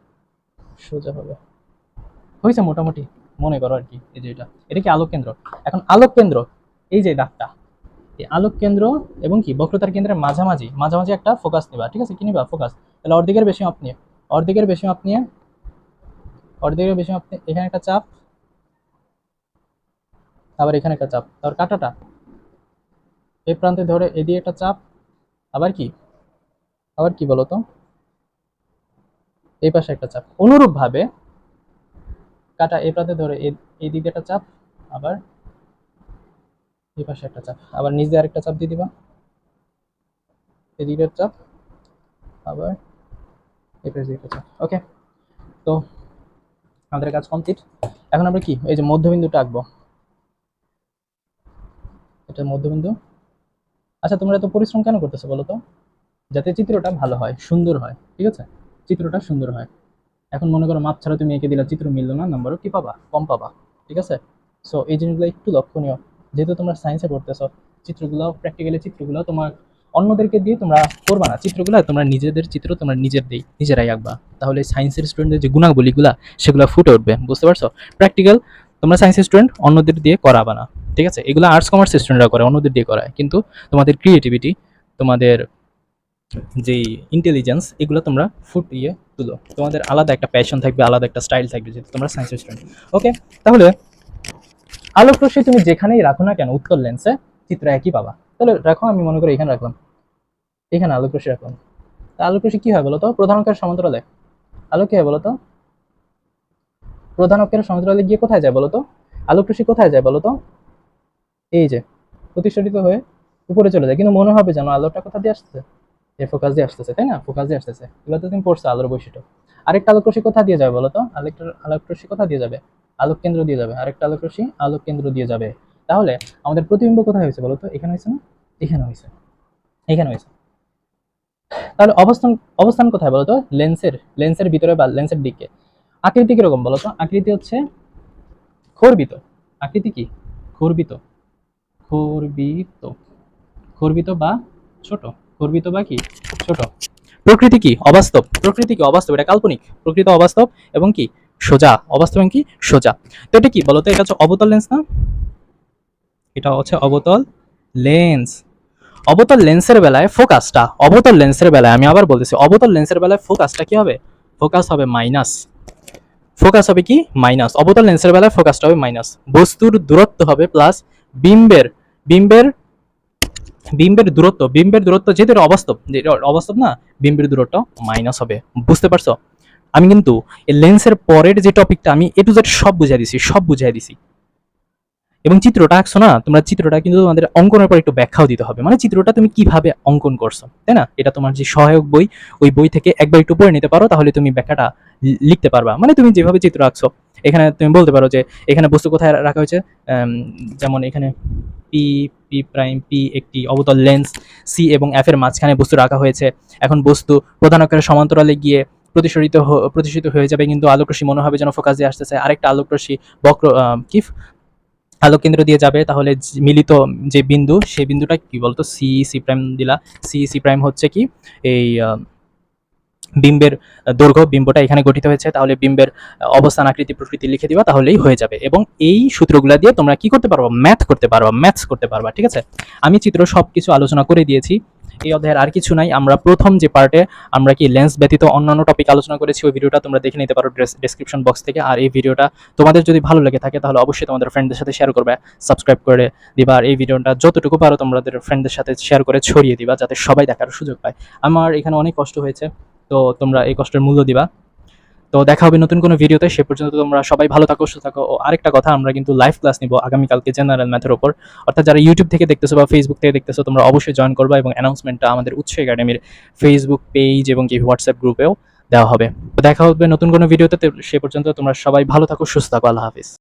সোজা হবে, হয়েছে মোটামুটি, মনে করো আর কি। এই যে এটা কি আলোক কেন্দ্র। এখন আলোক কেন্দ্র, এই যে দাগটা, এই আলোক কেন্দ্র এবং কি বক্রতার কেন্দ্রের মাঝামাঝি মাঝামাঝি একটা ফোকাস নিবা, ঠিক আছে? কি নিবা? ফোকাস। তাহলে অর্ধেকের বেশি মাপ নিয়ে, অর্ধেকের বেশি মাপ নিয়ে, অর্ধেকের বেশি মাপ নিয়ে এখানে একটা চাপ, আবার এখানে একটা চাপ, তারপর কাঁটাটা এই প্রান্তে ধরে এদিকে একটা চাপ, আবার কি, আবার কি বলতো, এই পাশে একটা চাপ। অনুরূপ ভাবে কাটা এই প্রান্তে ধরে এই দিকে একটা চাপ, আবার এই পাশে একটা চাপ, আবার নিচ দিয়ে আরেকটা চাপ দিয়ে দিবা, এদিকে চাপ, আবার এই পাশে একটা চাপ। ওকে, তো আমাদের কাজ কমপ্লিট। এখন আমরা কি এই যে মধ্যবিন্দুটা আঁকবো, এটা মধ্যবিন্দু। আচ্ছা, তোমরা এত পরিশ্রম কেন করতেছো বলো তো? যাতে চিত্রটা ভালো হয়, সুন্দর হয়, ঠিক আছে? চিত্রটা সুন্দর হয়। এখন মনে করো মাপ ছাড়া তুমি এঁকে দিলা, চিত্র মিললো না, নাম্বারও কি পাবা? কম পাবা, ঠিক আছে? সো এই জিনিসগুলো একটু লক্ষণীয়। যেহেতু তোমরা সায়েন্সে পড়তেছো, চিত্রগুলো, প্র্যাকটিক্যালি চিত্রগুলো তোমার অন্যদেরকে দিয়ে তোমরা করবা না, চিত্রগুলো তোমরা নিজেদের চিত্র তোমরা নিজেরাই আঁকবা। তাহলে সায়েন্সের স্টুডেন্টদের যে গুণাবলীগুলা সেগুলো ফুটে উঠবে, বুঝতে পারছো? প্র্যাকটিক্যাল তোমরা সায়েন্সের স্টুডেন্ট অন্যদের দিয়ে করাবা না, ঠিক আছে? এগুলো আর্টস কমার্স স্টুডেন্টরা করে, অন্যদের দিয়ে করায়, কিন্তু তোমাদের ক্রিয়েটিভিটি, তোমাদের যেই ইন্টেলিজেন্স, এগুলো তোমরা ফুটিয়ে তুলো। তোমাদের আলাদা একটা প্যাশন থাকবে, আলাদা একটা স্টাইল থাকবে, যেহেতু তোমরা সায়েন্সের স্টুডেন্ট। ওকে, তাহলে আলোক রশ্মি তুমি যেখানেই রাখো না কেন উত্তল লেন্সে চিত্র একই পাবা। তাহলে রাখো, আমি মনে করি এখানে রাখলাম, এখানে আলোক রশ্মি রাখলাম। তা আলোক রশ্মি কি হয় বলতো? প্রধান অক্ষের সমান্তরালে আলোক কি হয় বলতো? প্রধান অক্ষের সমান্তরালে গিয়ে কোথায় যায় বলতো? আলোক রশ্মি কোথায় যায় বলতো? এই যে প্রতিসরিত হয়ে উপরে চলে যায়, কিন্তু মনে হবে যেন আলোটা কোথা দিয়ে আসতেছে, এই ফোকাস দিয়ে আসতেছে, তাই না? ফোকাস দিয়ে আসতেছে, এগুলো তো তুমি পড়ছো আলোর বৈশিষ্ট্য। আরেকটা আলোক রশ্মি কোথা দিয়ে যাবে বলতো? আরেকটা আলোক রশ্মি কোথা দিয়ে যাবে? আলোক কেন্দ্র দিয়ে যাবে। আরেকটা আলোক রশ্মি আলোক কেন্দ্র দিয়ে যাবে। তাহলে আমাদের প্রতিবিম্ব কোথায় হয়েছে বলতো? এখানে হয়েছে না? এখানে হয়েছে, এখানে হয়েছে। তাহলে অবস্থান, অবস্থান কোথায় বলতো? লেন্সের ভিতরে বা লেন্সের দিকে। আকৃতি কিরকম বলতো? আকৃতি হচ্ছে খর্বিত। আকৃতি কি? খর্বিত, খর্বিত, খর্বিত বা ছোট, গর্বিত বা কি ছোট। প্রকৃতি কি অবাস্তব, প্রকৃতি কি অবাস্তব, এটা কাল্পনিক, প্রকৃতি অবাস্তব এবং কি সোজা, অবাস্তব এবং কি সোজা। তো এটা কি বলতো, এটা হচ্ছে অবতল লেন্স না, এটা হচ্ছে অবতল লেন্স। অবতল লেন্সের বেলায় ফোকাসটা, অবতল লেন্সের বেলায় আমি আবার বলতেছি, অবতল লেন্সের বেলায় ফোকাসটা কি হবে, ফোকাস হবে মাইনাস, ফোকাস হবে কি মাইনাস, অবতল লেন্সের বেলায় ফোকাসটা হবে মাইনাস, বস্তুর দূরত্ব হবে প্লাস, বিম্বের বিম্বের বিম্বের দূরত্ব, বিম্বের দূরত্ব যেহেতু এটা অবাস্তব, অবাস্তব না, বিম্বের দূরত্ব মাইনাস হবে। বুঝতে পারছো? আমি কিন্তু এই লেন্সের পরের যে টপিকটা আমি এ টু জেড সব বুঝাই দিছি, সব বুঝাই দিছি। এবং চিত্রটা আঁকছো না তোমরা, চিত্রটা কিন্তু তোমাদের অঙ্কনের পর একটু ব্যাখ্যাও দিতে হবে, মানে চিত্রটা তুমি কিভাবে অঙ্কন করছো, তাই না? এটা তোমার যে সহায়ক বই, ওই বই থেকে একবার একটু পড়ে নিতে পারো, তাহলে তুমি ব্যাখ্যাটা লিখতে পারবা। মানে তুমি যেভাবে চিত্র আঁকছো, এখানে তুমি বলতে পারো যে এখানে বস্তু কোথায় রাখা হয়েছে, যেমন এখানে পি, পি প্রাইম, পি একটি অবতল লেন্স, সি এবং এফ এর মাঝখানে বস্তু রাখা হয়েছে। এখন বস্তু প্রধান অক্ষের সমান্তরালে গিয়ে প্রতিসরিত হয়ে যাবে, কিন্তু আলোক রশ্মি মনে হবে যেন ফোকাস দিয়ে আসতেছে, আরেকটা আলোক রশ্মি বক্র কি আলোক কেন্দ্র দিয়ে যাবে, তাহলে মিলিত যে বিন্দু, সেই বিন্দুটা কি বলতো, সি সি প্রাইম দিলা, সি সি প্রাইম হচ্ছে কি এই বিম্বের দৈর্ঘ্য, বিম্বটা এখানে গঠিত হয়েছে, তাহলে বিম্বের অবস্থান, আকৃতি, প্রকৃতি লিখে দিবা, তাহলেই হয়ে যাবে। এবং এই সূত্রগুলো দিয়ে তোমরা কি করতে পারবা, ম্যাথ করতে পারবা, ম্যাথস করতে পারবা। ঠিক আছে, আমি চিত্র সবকিছু আলোচনা করে দিয়েছি, এই অধ্যায়ের আর কিছু নাই। আমরা প্রথম যে পার্টে আমরা কি লেন্স ব্যতীত অন্যান্য টপিক আলোচনা করেছি, ওই ভিডিওটা তোমরা দেখে নিতে পারো ডেসক্রিপশন বক্স থেকে। আর এই ভিডিওটা তোমাদের যদি ভালো লেগে থাকে তাহলে অবশ্যই তোমাদের ফ্রেন্ডদের সাথে শেয়ার করবে, সাবস্ক্রাইব করে দিবা, আর এই ভিডিওটা যতটুকু পারো তোমাদের ফ্রেন্ডদের সাথে শেয়ার করে ছড়িয়ে দিবা, যাতে সবাই দেখার সুযোগ পায়। আমার এখানে অনেক কষ্ট হয়েছে, তো তোমরা এই কষ্টের মূল্য দিবা। তো দেখা হবে নতুন কোনো ভিডিওতে, সে পর্যন্ত তোমরা সবাই ভালো থাকো, সুস্থ থাকো। ও আরেকটা কথা, আমরা কিন্তু লাইভ ক্লাস নিব আগামীকালকে জেনারেল ম্যাথের উপর, অর্থাৎ যারা ইউটিউব থেকে দেখতেছো বা ফেসবুক থেকে দেখতেছো তোমরা অবশ্যই জয়েন করবা, এবং অ্যানাউন্সমেন্টটা আমাদের উৎস একাডেমির ফেসবুক পেজ এবং কি হোয়াটসঅ্যাপ গ্রুপেও দেওয়া হবে। তো দেখা হবে নতুন কোনো ভিডিওতে, সে পর্যন্ত তোমরা সবাই ভালো থাকো, সুস্থ থাকো, আল্লাহ হাফিজ।